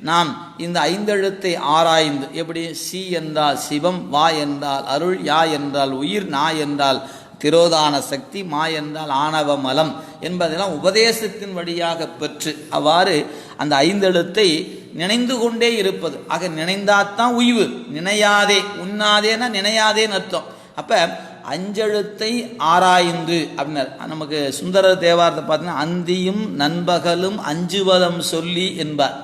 நாம் இந்த ஐந்தெழுத்தை ஆராய்ந்து, எப்படி சி என்றால் சிவம், வா என்றால் அருள், யா என்றால் உயிர், நா என்றால் திரோதான சக்தி, மா என்றால் ஆணவ மலம் என்பதெல்லாம் உபதேசத்தின் வழியாக பெற்று அவ்வாறு அந்த ஐந்தெழுத்தை நினைந்து கொண்டே இருப்பது. ஆக நினைந்தாத்தான் உய்வு. நினையாதே, உண்ணாதேன்னா நினையாதேன்னு அர்த்தம். அப்போ அஞ்செழுத்தை ஆராய்ந்து அப்படின்னார். நமக்கு சுந்தரர் தேவாரத்தை பார்த்தீங்கன்னா அந்தியும் நண்பகலும் அஞ்சுவதம் சொல்லி என்பார்.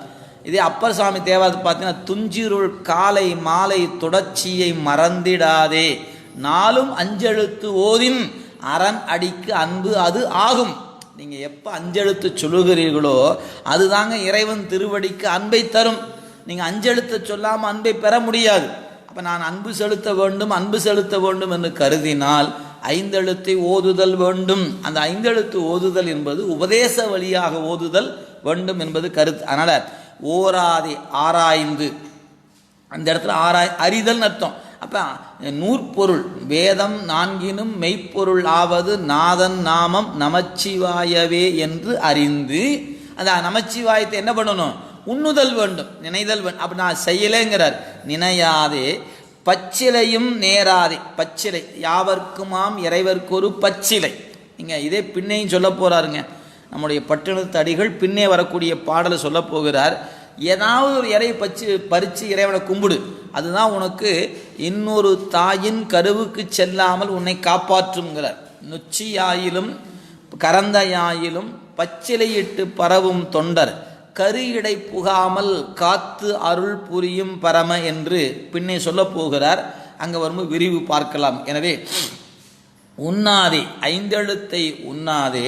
இதே அப்பர் சாமி தேவாரத்தை பார்த்தீங்கன்னா துஞ்சிருள் காலை மாலை தொடர்ச்சியை மறந்திடாதே நாளும் அஞ்செழுத்து ஓதின் அரண் அடிக்கு அன்பு அது ஆகும். நீங்கள் எப்போ அஞ்செழுத்து சொல்லுகிறீர்களோ அதுதாங்க இறைவன் திருவடிக்கு அன்பை தரும். நீங்கள் அஞ்செழுத்தை சொல்லாமல் அன்பை பெற முடியாது. அப்போ நான் அன்பு செலுத்த வேண்டும், அன்பு செலுத்த வேண்டும் என்று கருதினால் ஐந்தெழுத்தை ஓதுதல் வேண்டும். அந்த ஐந்தெழுத்து ஓதுதல் என்பது உபதேச வழியாக ஓதுதல் வேண்டும் என்பது கருத்து. அதனால் ஓராதே, ஆராய்ந்து, அந்த இடத்துல அறிதல் அர்த்தம். அப்போ நூற்பொருள் வேதம் நான்கினும் மெய்ப்பொருள் ஆவது நாதன் நாமம் நமச்சிவாயவே என்று அறிந்து அந்த நமச்சிவாயத்தை என்ன பண்ணணும்? உண்ணுதல் வேண்டும், நினைதல் வேண்டும். அப்படி நான் செய்யலைங்கிறார். நினையாதே பச்சிலையும் நேராதே. பச்சிலை யாவர்க்குமாம் இறைவர்க்கு ஒரு பச்சிலை. நீங்கள் இதே பின்னையும் சொல்ல போகிறாருங்க. நம்முடைய பட்டினத்து அடிகள் பின்னே வரக்கூடிய பாடலை சொல்ல போகிறார். ஏதாவது ஒரு இறையை பறித்து இறைவனை கும்பிடு, அதுதான் உனக்கு இன்னொரு தாயின் கருவுக்கு செல்லாமல் உன்னை காப்பாற்றுங்கிறார். நொச்சியாயிலும் கரந்தையாயிலும் பச்சிலையிட்டு பரவும் தொண்டர் கரு இடை புகாமல் காத்து அருள் புரியும் பரம என்று பின்னே சொல்ல போகிறார். அங்கே வரும்போது விரிவு பார்க்கலாம். எனவே உண்ணாதே, ஐந்தெழுத்தை உண்ணாதே,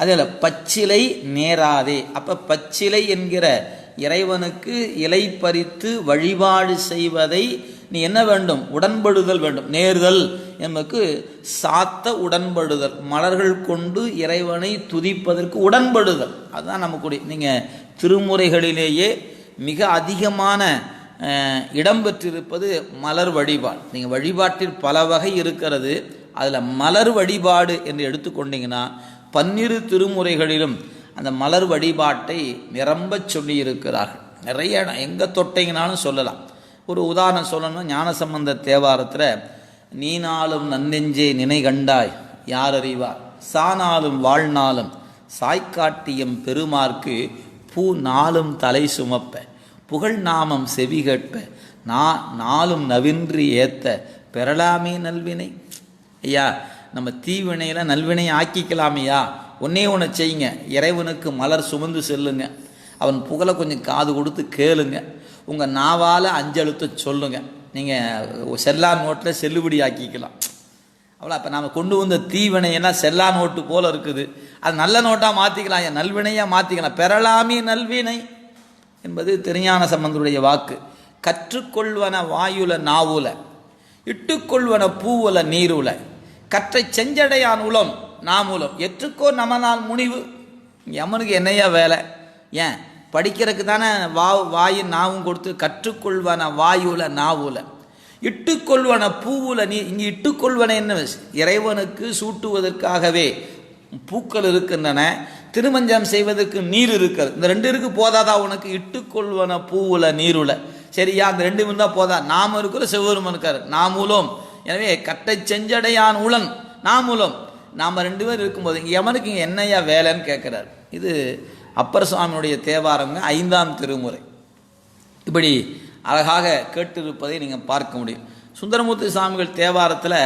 அதில் பச்சிலை நேராதே. அப்போ பச்சிலை என்கிற இறைவனுக்கு இலை பறித்து வழிபாடு செய்வதை நீ என்ன வேண்டும்? உடன்படுதல் வேண்டும். நேர்தல் என்பதற்கு சாத்த உடன்படுதல், மலர்கள் கொண்டு இறைவனை துதிப்பதற்கு உடன்படுதல். அதுதான் நமக்கு. நீங்கள் திருமுறைகளிலேயே மிக அதிகமான இடம்பெற்றிருப்பது மலர் வழிபாடு. நீங்கள் வழிபாட்டில் பல வகை இருக்கிறது. அதில் மலர் வழிபாடு என்று எடுத்துக்கொண்டீங்கன்னா 12 திருமுறைகளிலும் அந்த மலர் வழிபாட்டை நிரம்ப சொல்லி இருக்கிறார்கள். நிறைய எங்கே தொட்டிங்கனாலும் சொல்லலாம். ஒரு உதாரணம் சொல்லணும்னா ஞானசம்பந்த தேவாரத்தில் நீனாலும் நன்னெஞ்சே நினை கண்டாய் யார் அறிவார் சானாலும் வாழ்நாளும் சாய்க்காட்டியம் பெருமார்க்கு பூ நாளும் தலை சுமப்ப புகழ் நாமம் செவி கேட்ப நாளும் நவின்றி ஏத்த பெறலாமே நல்வினை. ஐயா, நம்ம தீவினையில் நல்வினை ஆக்கிக்கலாமையா? ஒன்றே ஒன்று செய்யுங்க, இறைவனுக்கு மலர் சுமந்து செல்லுங்க, அவன் புகழை கொஞ்சம் காது கொடுத்து கேளுங்க. உங்கள் நாவால் 5 எழுத்து சொல்லுங்கள், நீங்கள் செல்லா நோட்டில் செல்லுபடி ஆக்கிக்கலாம். அவ்வளோ. அப்போ நாம் கொண்டு வந்த தீவினையெல்லாம் செல்லா நோட்டு போல் இருக்குது, அது நல்ல நோட்டாக மாற்றிக்கலாம், என் நல்வினையாக மாற்றிக்கலாம். பெறலாமே நல்வினை என்பது திருஞான சம்பந்தருடைய வாக்கு. கற்றுக்கொள்வன வாயுல நாவுல, இட்டுக்கொள்வன பூவுல நீருல, கற்றை செஞ்சடையான் உளம் நாமூலம், எற்றுக்கோ நமனால் முனிவு. யமனுக்கு என்னையா வேலை? ஏன் படிக்கிறதுக்கு தானே வாயின் நாவும் கொடுத்து. கற்றுக்கொள்வன வாயுல நாவுல, இட்டுக்கொள்வன பூவுல நீ. இங்கே இட்டுக்கொள்வன என்ன? இறைவனுக்கு சூட்டுவதற்காகவே பூக்கள் இருக்கின்றன, திருமஞ்சம் செய்வதற்கு நீர் இருக்கிறது. இந்த 2 இருக்கு போதாதா உனக்கு? இட்டுக்கொள்வன பூவுல நீருல. சரியா? அந்த 2 இருந்தால் போதா? நாம இருக்கிற செவ்வருமன் இருக்காரு நாமூலம். எனவே கட்டை செஞ்சடையான் உளன் நாமூலம். நாம் 2 பேர் இருக்கும்போது இங்கே எமனுக்கு இங்கே என்னையா வேலைன்னு கேட்குறாரு. இது அப்பர் சுவாமியுடைய தேவாரங்க 5ஆம் திருமுறை. இப்படி அழகாக கேட்டிருப்பதை நீங்கள் பார்க்க முடியும். சுந்தரமூர்த்தி சுவாமிகள் தேவாரத்தில்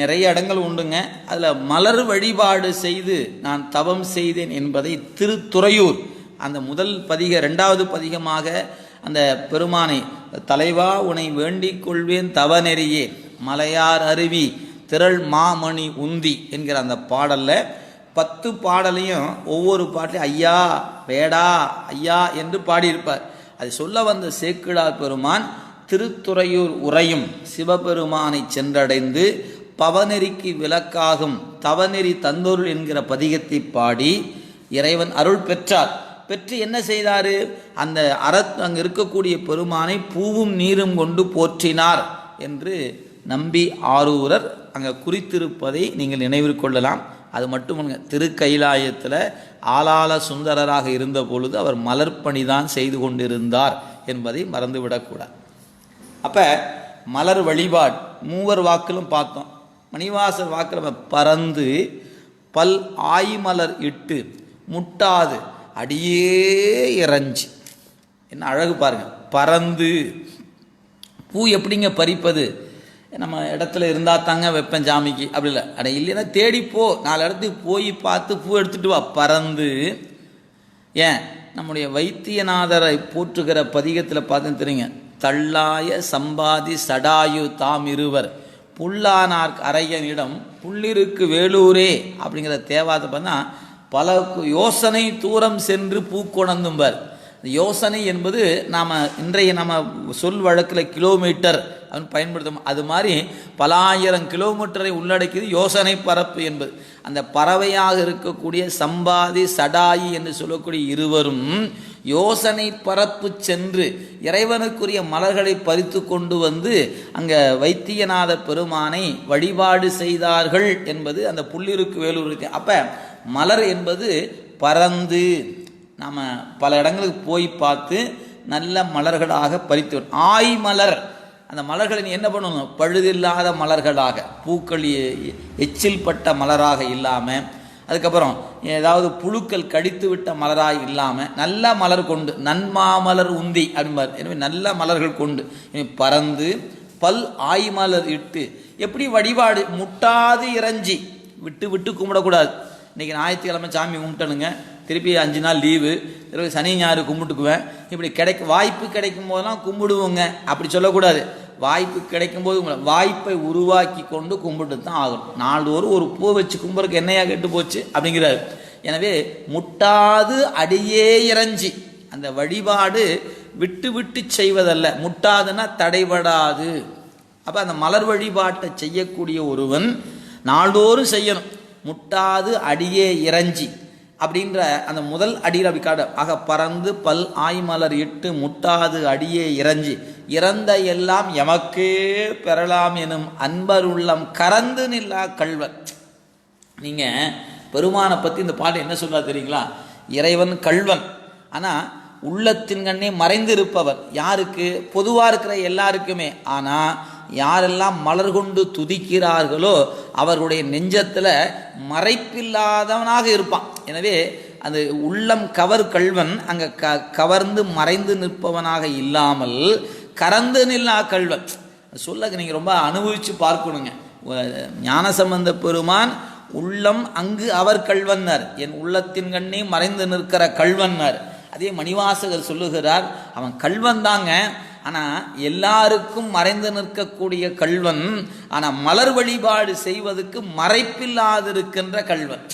நிறைய இடங்கள் உண்டுங்க. அதில் மலர் வழிபாடு செய்து நான் தவம் செய்தேன் என்பதை திருத்துறையூர் அந்த முதல் பதிக 2வது பதிகமாக அந்த பெருமானை தலைவா உனை வேண்டிக் கொள்வேன் தவநெறியே மலையார் அருவி திரள் மாமணி உந்தி என்கிற அந்த பாடலில் 10 பாடலையும் ஒவ்வொரு பாட்டிலையும் ஐயா வேடா ஐயா என்று பாடியிருப்பார். அது சொல்ல வந்த சேக்கிழார் பெருமான் திருத்துறையூர் உறையும் சிவபெருமானை சென்றடைந்து பவநெறிக்கு விளக்காகும் தவநெறி தந்தொருள் என்கிற பதிகத்தை பாடி இறைவன் அருள் பெற்றார். பெற்று என்ன செய்தார்? அந்த அங்கே இருக்கக்கூடிய பெருமானை பூவும் நீரும் கொண்டு போற்றினார் என்று நம்பி ஆரூரர் அங்கே குறித்திருப்பதை நீங்கள் நினைவில் கொள்ளலாம். அது மட்டுமல்ல, திருக்கைலாயத்தில் ஆளாள சுந்தரராக இருந்த பொழுது அவர் மலர்ப்பணிதான் செய்து கொண்டிருந்தார் என்பதை மறந்துவிடக்கூடாது. அப்போ மலர் வழிபாடு 3 வாக்கிலும் பார்த்தோம். மணிவாசர் வாக்கில் பறந்து பல் ஆய்மலர் இட்டு முட்டாது அடியே இறஞ்சி. என்ன அழகு பாருங்க. பறந்து பூ எப்படிங்க பறிப்பது? நம்ம இடத்துல இருந்தால் தாங்க வைப்பேன் சாமிக்கு, அப்படி இல்லை. அட இல்லைன்னா தேடிப்போ, 4 இடத்துக்கு போய் பார்த்து பூ எடுத்துகிட்டு வா. பறந்து ஏன் நம்முடைய வைத்தியநாதரை போற்றுகிற பதிகத்தில் பார்த்து தெரியுங்க. தள்ளாய சம்பாதி சடாயு தாம் இருவர் புல்லானார் அரையனிடம் புள்ளிருக்கு வேலூரே அப்படிங்கிற தேவாத பார்த்தா பல யோசனை தூரம் சென்று பூக்கொணந்தும்பர். யோசனை என்பது நாம் இன்றைய நம்ம சொல் வழக்கில் கிலோமீட்டர் அப்படின்னு பயன்படுத்தும். அது மாதிரி பல ஆயிரம் கிலோமீட்டரை உள்ளடக்கியது யோசனை பரப்பு என்பது. அந்த பறவையாக இருக்கக்கூடிய சம்பாதி சடாயி என்று சொல்லக்கூடிய இருவரும் யோசனை பரப்பு சென்று இறைவனுக்குரிய மலர்களை பறித்து கொண்டு வந்து அங்கே வைத்தியநாத பெருமானை வழிபாடு செய்தார்கள் என்பது அந்த புள்ளிருக்கு வேலூர் இருக்கு. அப்போ மலர் என்பது பறந்து நாம் பல இடங்களுக்கு போய் பார்த்து நல்ல மலர்களாக பறித்து. ஆய்மலர், அந்த மலர்களை நீ என்ன பண்ணணும்? பழுதில்லாத மலர்களாக, பூக்கள் எச்சில் பட்ட மலராக இல்லாமல், அதுக்கப்புறம் ஏதாவது புழுக்கள் கடித்து விட்ட மலராக இல்லாமல் நல்ல மலர் கொண்டு நன்மாமலர் உந்தி அப்படிம்பார். எனவே நல்ல மலர்கள் கொண்டு பறந்து பல் ஆய்மலர் இட்டு. எப்படி வழிபாடு? முட்டாது இறைஞ்சி, விட்டு விட்டு கும்பிடக்கூடாது. இன்றைக்கி ஞாயிற்றுக்கிழமை சாமி கும்பிட்டனுங்க, திருப்பி 5 நாள் லீவு, திருப்பி சனி ஞாயிறு கும்பிட்டுக்குவேன். இப்படி வாய்ப்பு கிடைக்கும் போதெல்லாம் கும்பிடுவோங்க அப்படி சொல்லக்கூடாது. வாய்ப்பு கிடைக்கும் போது வாய்ப்பை உருவாக்கி கொண்டு கும்பிட்டு தான் ஆகணும். நாள்தோறும் ஒரு பூ வச்சு கும்பிட்றதுக்கு என்னையா கெட்டு போச்சு அப்படிங்கிறாரு. எனவே முட்டாது அடியே இறைஞ்சி, அந்த வழிபாடு விட்டு விட்டு செய்வதல்ல. முட்டாதுன்னா தடைபடாது. அப்போ அந்த மலர் வழிபாட்டை செய்யக்கூடிய ஒருவன் நாள்தோறும் செய்யணும். முட்டாது அடியே இறைஞ்சி அப்படின்ற அந்த முதல் அடியில் அப்படி காட ஆக பறந்து பல் ஆய்மலர் இட்டு முட்டாது அடியே இறைஞ்சி இறந்த எல்லாம் எமக்கே பெறலாம் எனும் அன்பர் உள்ளம் கறந்து நில்லா கள்வர். நீங்கள் பெருமானை பற்றி இந்த பாட்டு என்ன சொல்றா தெரியுங்களா? இறைவன் கள்வன், ஆனால் உள்ளத்தின் கண்ணே மறைந்திருப்பவர். யாருக்கு? பொதுவாக இருக்கிற எல்லாருக்குமே. ஆனால் யாரெல்லாம் மலர் கொண்டு துதிக்கிறார்களோ அவர்களுடைய நெஞ்சத்தில் மறைப்பில்லாதவனாக இருப்பான். எனவே அந்த உள்ளம் கவர் கள்வன் அங்கே கவர்ந்து மறைந்து நிற்பவனாக இல்லாமல் கறந்து நில்லா கள்வன். சொல்ல நீங்கள் ரொம்ப அனுபவித்து பார்க்கணுங்க. ஞானசம்பந்த பெருமான் உள்ளம் அங்கு அவர் கள்வன்னார், என் உள்ளத்தின் கண்ணே மறைந்து நிற்கிற கள்வன்னார். அதே மணிவாசகர் சொல்லுகிறார், அவன் கள்வன் தாங்க, ஆனால் எல்லாருக்கும் மறைந்து நிற்கக்கூடிய கள்வன், ஆனால் மலர் வழிபாடு செய்வதற்கு மறைப்பில்லாதிருக்கின்ற கள்வன்.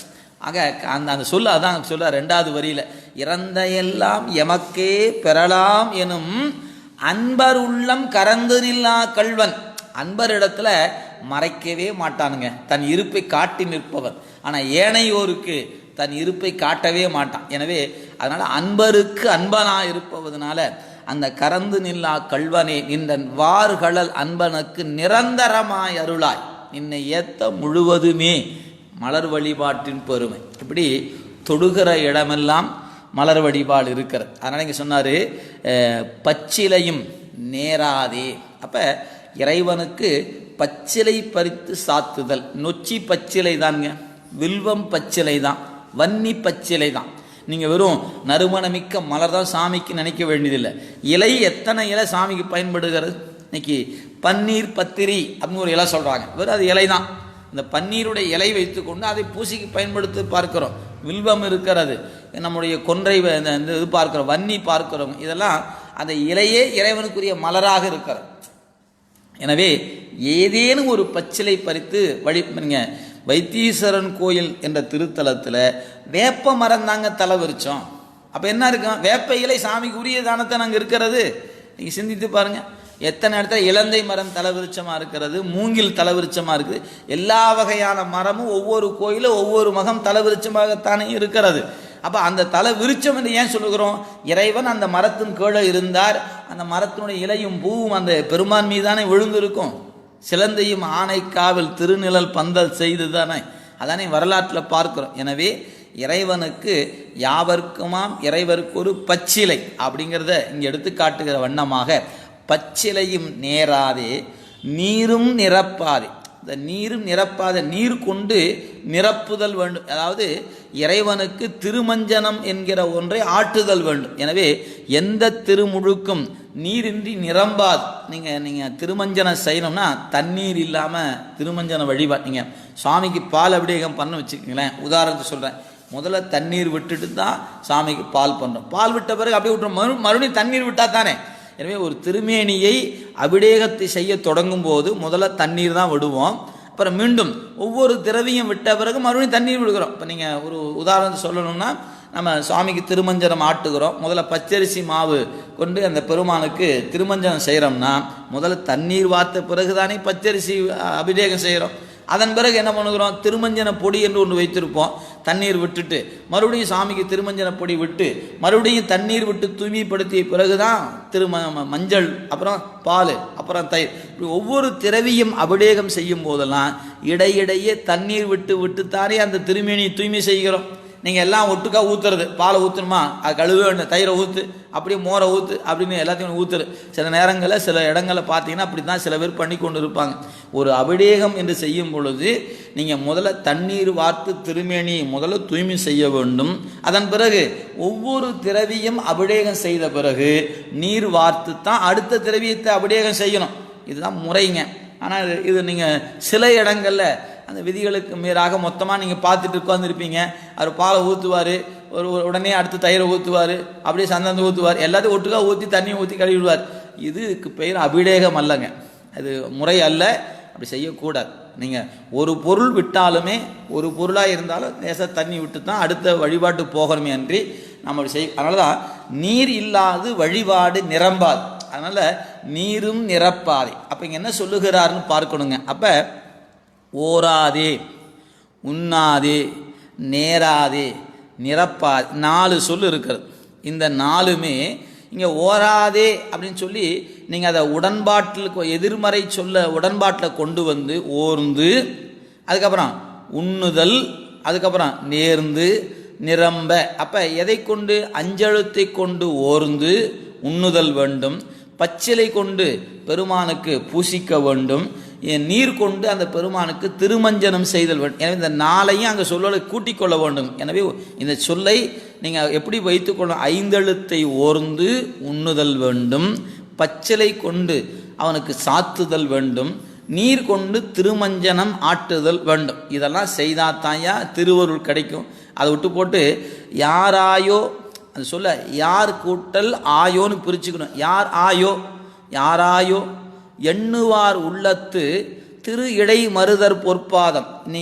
ஆக அந்த சொல்ல அதான் சொல்ல 2வது வரியில், இறந்த எல்லாம் எமக்கே பெறலாம் எனும் அன்பர் உள்ளம் கறந்து நில்லா கள்வன். அன்பர் இடத்துல மறைக்கவே மாட்டானுங்க, தன் இருப்பை காட்டி நிற்பவன். ஆனால் ஏனையோருக்கு தன் இருப்பை காட்டவே மாட்டான். எனவே அதனால் அன்பருக்கு அன்பனாக இருப்பதனால அந்த கறந்து நில்லா கள்வனே நின்றன் வார்கழல் அன்பனுக்கு நிரந்தரமாய் அருளாய் நின்னை ஏத்த முழுவதுமே மலர் வழிபாட்டின் பெருமை. இப்படி தொடுகிற இடமெல்லாம் மலர் வழிபாடு இருக்கிறது. அதனால் இங்கே சொன்னார், பச்சிலையும் நேராதே. அப்போ இறைவனுக்கு பச்சிலை பறித்து சாத்துதல். நொச்சி பச்சிலை தாங்க, வில்வம் பச்சிலை தான், வன்னி பச்சிலை தான். நீங்கள் வெறும் நறுமணமிக்க மலர் தான் சாமிக்கு நினைக்க வேண்டியதில்லை. இலை எத்தனை இலை சாமிக்கு பயன்படுகிறது? இன்னைக்கு பன்னீர் பத்திரி அப்படின்னு ஒரு இலை சொல்கிறாங்க, வெறும் அது இலை தான். இந்த பன்னீருடைய இலை வைத்து கொண்டு அதை பூசிக்கு பயன்படுத்தி பார்க்கிறோம். வில்வம் இருக்கிறது, நம்முடைய கொன்றை இது பார்க்கிறோம், வன்னி பார்க்கிறோம். இதெல்லாம் அந்த இலையே இறைவனுக்குரிய மலராக இருக்கிறது. எனவே ஏதேனும் ஒரு பச்சிலை பறித்து வழிபடுங்க. வைத்தீஸ்வரன் கோயில் என்ற திருத்தலத்தில் வேப்ப மரம் தாங்க தலை விரிச்சோம். அப்போ என்ன இருக்கும்? வேப்ப இலை சாமிக்கு உரிய தானத்தை நாங்கள் இருக்கிறது. நீங்கள் சிந்தித்து பாருங்கள், எத்தனை இடத்துல இலந்தை மரம் தலைவிருச்சமாக இருக்கிறது, மூங்கில் தலைவிருச்சமாக இருக்குது. எல்லா வகையான மரமும் ஒவ்வொரு கோயிலும் ஒவ்வொரு மகம் தலைவிருச்சமாகத்தானே இருக்கிறது. அப்போ அந்த தலை விருச்சம் என்று ஏன் சொல்லுகிறோம்? இறைவன் அந்த மரத்தின் கீழே இருந்தார், அந்த மரத்தினுடைய இலையும் பூவும் அந்த பெருமான் மீதானே விழுந்திருக்கும். சிலந்தையும் ஆனைக்காவில் திருநிழல் பந்தல் செய்து தானே, அதானே வரலாற்றில் பார்க்கிறோம். எனவே இறைவனுக்கு யாவர்க்குமாம் இறைவருக்கு ஒரு பச்சிலை அப்படிங்கிறத இங்கே எடுத்து காட்டுகிற வண்ணமாக, பச்சிலையும் நேராதே நீரும் நிரப்பாதே. இந்த நீரும் நிரப்பாத, நீர் கொண்டு நிரப்புதல் வேண்டும். அதாவது இறைவனுக்கு திருமஞ்சனம் என்கிற ஒன்றை ஆட்டுதல் வேண்டும். எனவே எந்த திருமுழுக்கும் நீரின்றி நிரம்பாது. நீங்கள் திருமஞ்சனம் செய்யணும்னா தண்ணீர் இல்லாமல் திருமஞ்சன வழிபாடு. நீங்கள் சுவாமிக்கு பால் அபிஷேகம் பண்ண வச்சுக்கோங்களேன், உதாரணத்துக்கு சொல்கிறேன். முதல்ல தண்ணீர் விட்டுட்டு தான் சாமிக்கு பால் பண்ணுறோம். பால் விட்ட பிறகு அப்படியே விட்டுறோம், மறுபடியும் தண்ணீர் விட்டால் தானே. எனவே ஒரு திருமேனியை அபிஷேகத்தை செய்ய தொடங்கும் போது முதல்ல தண்ணீர் தான் விடுவோம், அப்புறம் மீண்டும் ஒவ்வொரு திரவியம் விட்ட பிறகு மறுபடியும் தண்ணீர் விடுகிறோம். இப்போ நீங்கள் ஒரு உதாரணத்தை சொல்லணும்னா, நம்ம சுவாமிக்கு திருமஞ்சனம் ஆட்டுகிறோம். முதல்ல பச்சரிசி மாவு கொண்டு அந்த பெருமானுக்கு திருமஞ்சனம் செய்கிறோம்னா முதல்ல தண்ணீர் வார்த்த பிறகு தானே பச்சரிசி அபிஷேகம் செய்கிறோம். அதன் பிறகு என்ன பண்ணுகிறோம்? திருமஞ்சன பொடி என்று ஒன்று வைத்திருப்போம். தண்ணீர் விட்டுட்டு மறுபடியும் சாமிக்கு திருமஞ்சன பொடி விட்டு மறுபடியும் தண்ணீர் விட்டு தூய்மைப்படுத்திய பிறகு தான் மஞ்சள், அப்புறம் பால், அப்புறம் தயிர். இப்படி ஒவ்வொரு திரவியம் அபிஷேகம் செய்யும் போதெல்லாம் இடையிடையே தண்ணீர் விட்டு விட்டுத்தானே அந்த திருமேனியை தூய்மை செய்கிறோம். நீங்கள் எல்லாம் ஒட்டுக்கா ஊற்றுறது, பாலை ஊற்றணுமா, அது கழுவ வேண்டிய, தயிரை ஊற்று, அப்படியே மோரை ஊற்று அப்படின்னு எல்லாத்தையும் ஊற்றுரு. சில நேரங்களில் சில இடங்களில் பார்த்தீங்கன்னா அப்படி தான் சில பேர் பண்ணி கொண்டு இருப்பாங்க. ஒரு அபிஷேகம் என்று செய்யும் பொழுது நீங்கள் முதல்ல தண்ணீர் வார்த்து திருமேனியை முதல்ல தூய்மை செய்ய வேண்டும். அதன் பிறகு ஒவ்வொரு திரவியம் அபிஷேகம் செய்த பிறகு நீர் வார்த்து தான் அடுத்த திரவியத்தை அபிஷேகம் செய்யணும். இதுதான் முறைங்க. ஆனால் இது நீங்கள் சில இடங்களில் அந்த விதிகளுக்கு மீறாக மொத்தமாக நீங்கள் பார்த்துட்டு உட்காந்துருப்பீங்க. அவர் பாலை ஊற்றுவார், உடனே அடுத்து தயிரை ஊற்றுவார், அப்படியே சந்தந்து ஊற்றுவார், எல்லாத்தையும் ஒட்டுக்கா ஊற்றி தண்ணியை ஊற்றி கழுவிடுவார். இதுக்கு பெயர் அபிஷேகம் அல்லங்க, அது முறை அல்ல, அப்படி செய்யக்கூடாது. நீங்கள் ஒரு பொருள் விட்டாலுமே, ஒரு பொருளாக இருந்தாலும் லேசாக தண்ணி விட்டு தான் அடுத்த வழிபாட்டு போகணுமே அன்றி நம்ம அப்படி செய்ய. அதனால தான் நீர் இல்லாது வழிபாடு நிரம்பாது. அதனால் நீரும் நிரப்பாதே. அப்போ இங்கே என்ன சொல்லுகிறாருன்னு பார்க்கணுங்க. அப்போ ஓராதே, உண்ணாதே, நேராதே, நிரப்பாதே, 4 சொல் இருக்கிறது. இந்த 4மே இங்கே ஓராதே அப்படின்னு சொல்லி நீங்கள் அதை உடன்பாட்டில் எதிர்மறை சொல்ல உடன்பாட்டில் கொண்டு வந்து ஓர்ந்து, அதுக்கப்புறம் உண்ணுதல், அதுக்கப்புறம் நேர்ந்து, நிரம்ப. அப்போ எதை கொண்டு? அஞ்செழுத்தை கொண்டு ஓர்ந்து உண்ணுதல் வேண்டும், பச்சிலை கொண்டு பெருமானுக்கு பூசிக்க வேண்டும், நீர் கொண்டு அந்த பெருமானுக்கு திருமஞ்சனம் செய்தல் வேண்டும். எனவே இந்த 4ஐயும் அங்கே சொல்ல கூட்டிக் கொள்ள வேண்டும். எனவே இந்த சொல்லை நீங்கள் எப்படி வைத்துக்கொள்ளும்? 5 எழுத்தை ஓர்ந்து உண்ணுதல் வேண்டும், பச்சிலை கொண்டு அவனுக்கு சாத்துதல் வேண்டும், நீர் கொண்டு திருமஞ்சனம் ஆட்டுதல் வேண்டும். இதெல்லாம் செய்தாத்தாயா திருவருள் கிடைக்கும். அதை விட்டு போட்டு யாராயோ அது சொல்ல யார் கூட்டல் ஆயோன்னு பிரிச்சுக்கணும். யார் ஆயோ, யாராயோ எண்ணுவார் உள்ளத்து திரு இடை மருதர் பொற்பாதம். நீ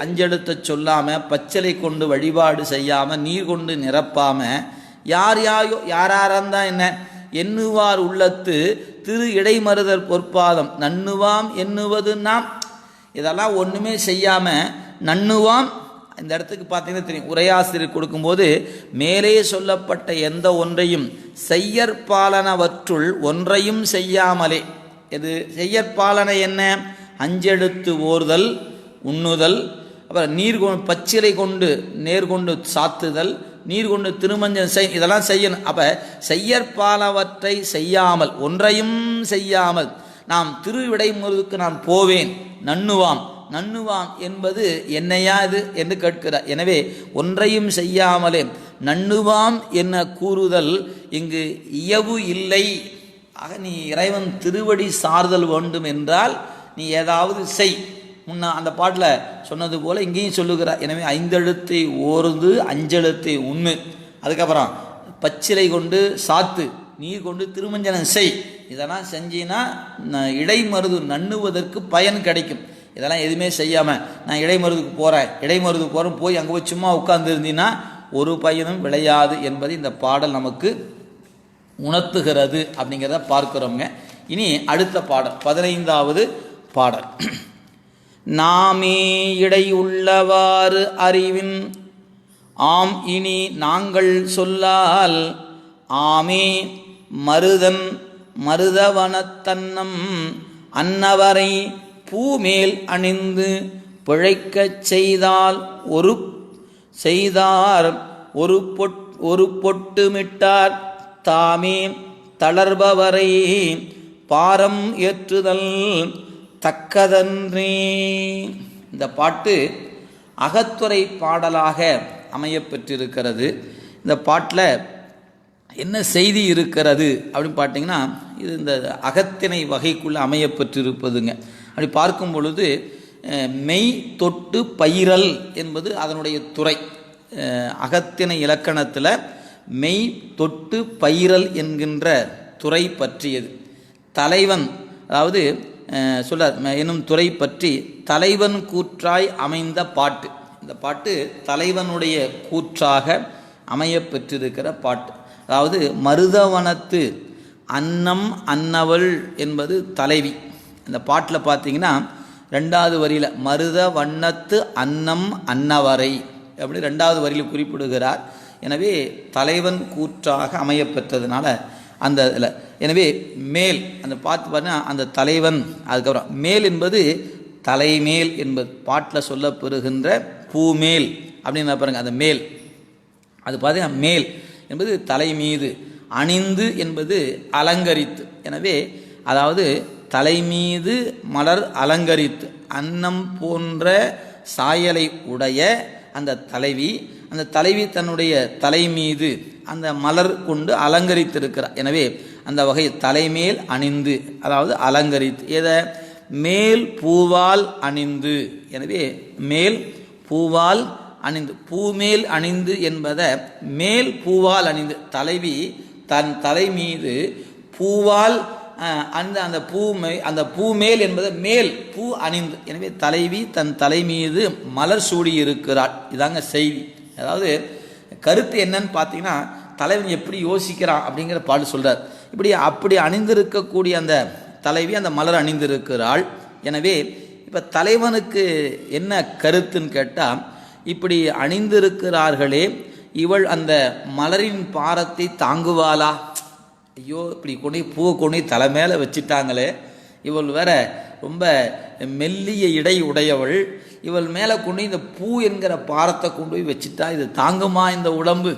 அஞ்செழுத்த சொல்லாமல் பச்சளை கொண்டு வழிபாடு செய்யாமல் நீர் கொண்டு நிரப்பாமல் யார் யாயோ யாராரந்தான் என்ன எண்ணுவார் உள்ளத்து திரு இடைமருதர் பொற்பாதம். நன்னுவாம் எண்ணுவது நாம், இதெல்லாம் ஒன்றுமே செய்யாமல் நன்னுவாம். இந்த இடத்துக்கு பார்த்தீங்கன்னா தெரியும், உரையாசிரியர் கொடுக்கும்போது மேலே சொல்லப்பட்ட எந்த ஒன்றையும் செய்யற்பாலனவற்றுள் ஒன்றையும் செய்யாமலே. இது செய்யற்பாலனை என்ன? அஞ்செழுத்து ஓர்தல், உண்ணுதல், அப்புறம் நீர் பச்சிலை கொண்டு நேர்கொண்டு சாத்துதல், நீர் கொண்டு திருமஞ்சம் இதெல்லாம் செய்யணும். அப்போ செய்யற்பாலவற்றை செய்யாமல், ஒன்றையும் செய்யாமல் நாம் திருவிடைமுருதுக்கு நான் போவேன். நன்னுவாம், நன்னுவாம் என்பது என்னையா இது என்று கேட்கிறார். எனவே ஒன்றையும் செய்யாமலே நன்னுவாம் என்ன கூறுதல் இங்கு இயவு இல்லை. ஆக நீ இறைவன் திருவடி சார்தல் வேண்டும் என்றால் நீ ஏதாவது செய். முன்ன அந்த பாட்டில் சொன்னது போல் இங்கேயும் சொல்லுகிறார். எனவே ஐந்தெழுத்தை ஓர்ந்து அஞ்செழுத்தை உண்ணு, அதுக்கப்புறம் பச்சிலை கொண்டு சாத்து, நீர் கொண்டு திருமஞ்சனம் செய். இதெல்லாம் செஞ்சின்னா இடைமருது நண்ணுவதற்கு பயன் கிடைக்கும். இதெல்லாம் எதுவுமே செய்யாமல் நான் இடைமருதுக்கு போகிறேன், இடைமருதுக்கு போகிறேன், போய் அங்கே போய் சும்மா உட்கார்ந்துருந்தீங்கன்னா ஒரு பயனும் விளையாது என்பது இந்த பாடல் நமக்கு உணர்த்துகிறது அப்படிங்கிறத பார்க்கிறோங்க. இனி அடுத்த பாடல் 15வது பாடல். நாமே இடை உள்ளவாறு அறிவின் ஆம் இனி நாங்கள் சொல்லால் ஆமே மருதன் மருதவனத்தன்னம் அன்னவரை பூமேல் அணிந்து பிழைக்கச் செய்தால் ஒரு பொட்டுமிட்டார் தாமே தளர்பவரை பாரம் ஏற்றுதல் தக்கதன்றே. இந்த பாட்டு அகத்துறை பாடலாக அமையப்பெற்றிருக்கிறது. இந்த பாட்டில் என்ன செய்தி இருக்கிறது அப்படின்னு பார்த்தீங்கன்னா, இது இந்த அகத்திணை வகைக்குள்ளே அமையப்பெற்றிருப்பதுங்க. அப்படி பார்க்கும் பொழுது மெய் தொட்டு பயிரல் என்பது அதனுடைய துறை. அகத்திணை இலக்கணத்தில் மெய் தொட்டு பயிரல் என்கின்ற துறை பற்றியது. தலைவன், அதாவது சொல்ல என்னும் துறை பற்றி தலைவன் கூற்றாய் அமைந்த பாட்டு. இந்த பாட்டு தலைவனுடைய கூற்றாக அமையப்பெற்றிருக்கிற பாட்டு. அதாவது மருதவனத்து அன்னம் அன்னவள் என்பது தலைவி. இந்த பாட்டில் பார்த்தீங்கன்னா 2வது வரியில் மருத வண்ணத்து அன்னம் அன்னவரை அப்படி 2வது வரியில் குறிப்பிடுகிறார். எனவே தலைவன் கூற்றாக அமையப்பெற்றதுனால அந்த இதில், எனவே மேல் அந்த பார்த்து பார்த்தீங்கன்னா அந்த தலைவன், அதுக்கப்புறம் மேல் என்பது தலைமேல் என்பது பாட்டில் சொல்லப்பெறுகின்ற பூமேல் அப்படின்னு பாருங்க. அந்த மேல் அது பார்த்தீங்கன்னா மேல் என்பது தலை மீது, அணிந்து என்பது அலங்கரித்து. எனவே அதாவது தலைமீது மலர் அலங்கரித்து அன்னம் போன்ற சாயலை உடைய அந்த தலைவி தன்னுடைய தலை மீது அந்த மலர் கொண்டு அலங்கரித்திருக்கிறார். எனவே அந்த வகை தலைமேல் அணிந்து, அதாவது அலங்கரித்து, எதை மேல் பூவால் அணிந்து. எனவே மேல் பூவால் அணிந்து, பூமேல் அணிந்து என்பதை மேல் பூவால் அணிந்து, தலைவி தன் தலை மீது பூவால் அந்த பூமேல் என்பதை மேல் பூ அணிந்து. எனவே தலைவி தன் தலை மீது மலர் சூடி இருக்கிறாள். இதாங்க செய்தி. அதாவது கருத்து என்னன்னு பார்த்தீங்கன்னா, தலைவன் எப்படி யோசிக்கிறான் அப்படிங்கிற பாட்டு சொல்கிறார். அப்படி அணிந்திருக்கக்கூடிய அந்த தலைவி அந்த மலர் அணிந்திருக்கிறாள். எனவே இப்போ தலைவனுக்கு என்ன கருத்துன்னு கேட்டால், இப்படி அணிந்திருக்கிறார்களே இவள் அந்த மலரின் பாரத்தை தாங்குவாளா? ஐயோ, இப்படி பூவை கொண்டு தலை மேலே வச்சுட்டாங்களே, இவள் வேற ரொம்ப மெல்லிய இடை உடையவள், இவள் மேலே கொண்டு இந்த பூ என்கிற பாரத்தை கொண்டு போய் வச்சுட்டா இது தாங்குமா இந்த உடம்பு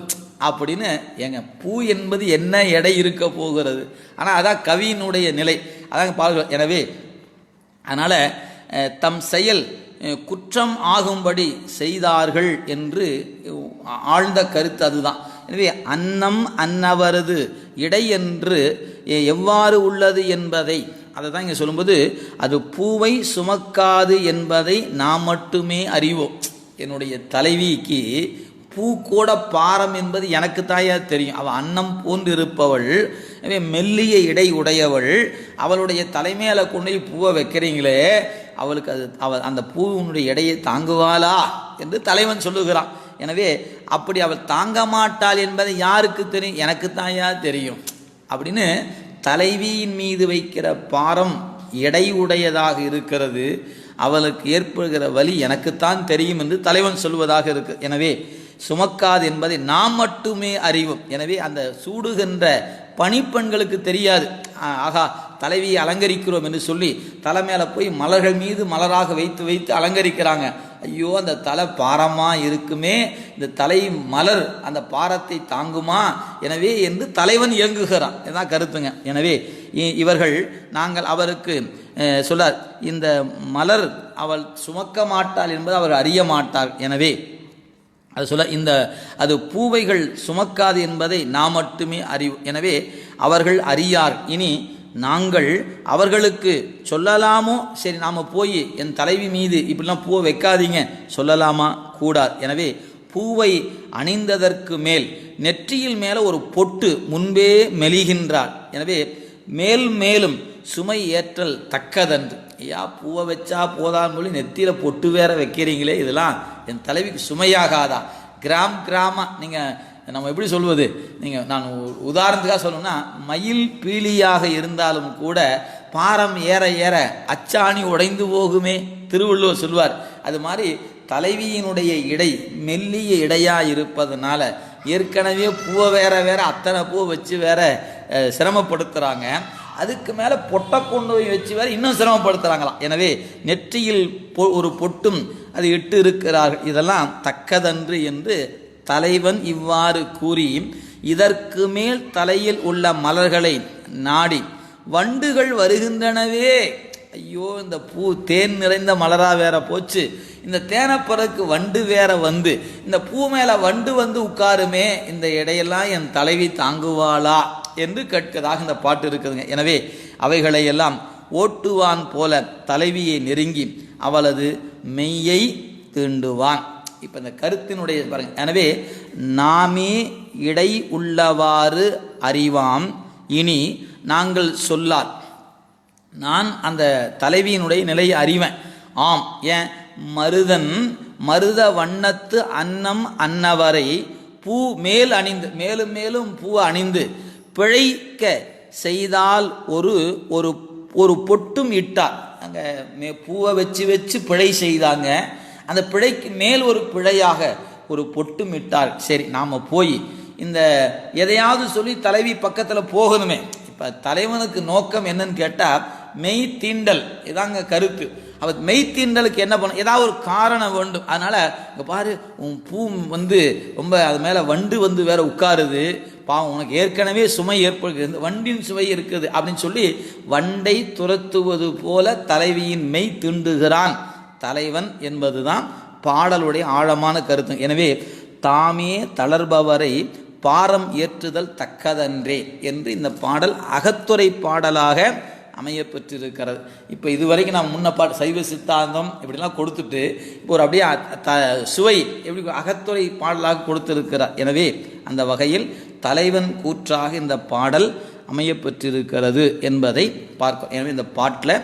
அப்படின்னு. ஏங்க, பூ என்பது என்ன எடை இருக்க போகிறது? ஆனால் அதான் கவியினுடைய நிலை, அதாங்க பார்க்க. எனவே அதனால் தம் செயல் குற்றம் ஆகும்படி செய்தார்கள் என்று ஆழ்ந்த கருத்து அதுதான். எனவே அன்னம் அன்னவரது இடை என்று எவ்வாறு உள்ளது என்பதை அதை தான் இங்கே சொல்லும்போது, அது பூவை சுமக்காது என்பதை நாம் மட்டுமே அறிவோம். என்னுடைய தலைவிக்கு பூ கூட பாரம் என்பது எனக்கு தாயா தெரியும். அவள் அன்னம் போன்று இருப்பவள், மெல்லிய இடை உடையவள். அவளுடைய தலைமையில கொண்டு போய் பூவை வைக்கிறீங்களே, அவளுக்கு அது அந்த பூவினுடைய எடையை தாங்குவாளா என்று தலைவன் சொல்லுகிறான். எனவே அப்படி அவள் தாங்க மாட்டாள் என்பதை யாருக்கு தெரியும்? எனக்கு தாயா தெரியும் அப்படின்னு தலைவியின் மீது வைக்கிற பாரம் எடை உடையதாக இருக்கிறது. அவளுக்கு ஏற்படுகிற வலி எனக்குத்தான் தெரியும் என்று தலைவன் சொல்வதாக இருக்கு. எனவே சுமக்காது என்பதை நாம் மட்டுமே அறிவோம். எனவே அந்த சூடுகின்ற பணிப்பெண்களுக்கு தெரியாது. ஆகா, தலைவியை அலங்கரிக்கிறோம் என்று சொல்லி தலை மேலே போய் மலர்கள் மீது மலராக வைத்து வைத்து அலங்கரிக்கிறாங்க. ஐயோ, அந்த தலை பாரமாக இருக்குமே, இந்த தலை மலர் அந்த பாரத்தை தாங்குமா? எனவே என்று தலைவன் இயங்குகிறான். இதுதான் கருத்துங்க. எனவே இவர்கள் நாங்கள் அவருக்கு சொல்லார், இந்த மலர் அவள் சுமக்க மாட்டாள் என்பது அவர் அறிய மாட்டார். எனவே அது சொல்ல அது பூவைகள் சுமக்காது என்பதை நாம் மட்டுமே அறிவோம். எனவே அவர்கள் அறியார். இனி நாங்கள் அவர்களுக்கு சொல்லலாமோ? சரி, நாம் போய் என் தலைவி மீது இப்படிலாம் பூவை வைக்காதீங்க சொல்லலாமா? கூடாது. எனவே பூவை அணிந்ததற்கு மேல் நெற்றியில் மேலே ஒரு பொட்டு முன்பே மெலிகின்றாள். எனவே மேல் மேலும் சுமை ஏற்றல் தக்கதன்று. ஐயா, பூவை வச்சா போதான்னு சொல்லி நெத்தியில் பொட்டு வேற வைக்கிறீங்களே, இதெல்லாம் என் தலைவிக்கு சுமையாகாதா? கிராம நீங்கள் நம்ம எப்படி சொல்வது, நீங்கள் நான் உதாரணத்துக்காக சொல்லணும்னா, மயில் பீலியாக இருந்தாலும் கூட பாரம் ஏற ஏற அச்சாணி உடைந்து போகுமே, திருவள்ளுவர் சொல்வார். அது மாதிரி தலைவியினுடைய இடை மெல்லிய இடையாக இருப்பதனால ஏற்கனவே பூவை வேற வேற அத்தனை பூவை வச்சு வேற சிரமப்படுத்துகிறாங்க. அதுக்கு மேலே பொட்டை கொண்டு போய் வச்சு வேற இன்னும் சிரமப்படுத்துகிறாங்களாம். எனவே நெற்றியில் ஒரு பொட்டும் அது இட்டு இருக்கிறார்கள். இதெல்லாம் தக்கதன்று என்று தலைவன் இவ்வாறு கூறி, இதற்கு மேல் தலையில் உள்ள மலர்களை நாடி வண்டுகள் வருகின்றனவே. ஐயோ, இந்த பூ தேன் நிறைந்த மலரா வேற போச்சு, இந்த தேனப்பறக்கு வண்டு வேற வந்து இந்த பூ மேலே வண்டு வந்து உட்காருமே, இந்த இடையெல்லாம் என் தலைவி தாங்குவாளா என்று கேட்கதாக இந்த பாட்டு இருக்குதுங்க. எனவே அவைகளையெல்லாம் ஓட்டுவான் போல தலைவியை நெருங்கி அவளது மெய்யை தீண்டுவான். இப்போ இந்த கருத்தினுடைய பாருங்க. எனவே நாமே இடை உள்ளவாறு அறிவாம் இனி நாங்கள் சொல்லார். நான் அந்த தலைவியினுடைய நிலையை அறிவேன். ஆம், ஏன் மருத வண்ணத்து அன்னம் அன்னவரை பூ மேல் அணிந்து மேலும் மேலும் பூ அணிந்து பிழைக்க செய்தால் ஒரு ஒரு பொட்டும் இட்டார். அங்கே பூவை வச்சு வச்சு பிழை செய்தாங்க. அந்த பிழைக்கு மேல் ஒரு பிழையாக ஒரு பொட்டும் இட்டார். சரி, நாம் போய் இந்த எதையாவது சொல்லி தலைவி பக்கத்தில் போகணுமே. இப்போ தலைவனுக்கு நோக்கம் என்னன்னு கேட்டால் மெய் தீண்டல். இதாங்க கருத்து. அவர் மெய் தீண்டலுக்கு என்ன பண்ண, ஏதாவது ஒரு காரணம் வேண்டும். அதனால் இங்கே பாரு, உன் பூ வந்து ரொம்ப அது மேலே வண்டு வந்து வேற உட்காருது, பாவம் உனக்கு ஏற்கனவே சுமை ஏற்படுகிறது, வண்டின் சுவை இருக்குது அப்படின்னு சொல்லி வண்டை துரத்துவது போல தலைவியின் மெய் தீண்டுகிறான் தலைவன் என்பதுதான் பாடலுடைய ஆழமான கருத்து. எனவே தாமே தளர்பவரை பாரம் ஏற்றுதல் தக்கதன்றே என்று இந்த பாடல் அகத்துறை பாடலாக அமைய பெற்றிருக்கிறது. இப்போ இதுவரைக்கும் நான் முன்ன பாட்டு சைவ சித்தாந்தம் இப்படிலாம் கொடுத்துட்டு இப்போ ஒரு அப்படியே சுவை எப்படி அகத்துறை பாடலாக கொடுத்திருக்கிறார். எனவே அந்த வகையில் தலைவன் கூற்றாக இந்த பாடல் அமைய பெற்றிருக்கிறது என்பதை பார்க்க. எனவே இந்த பாட்டில்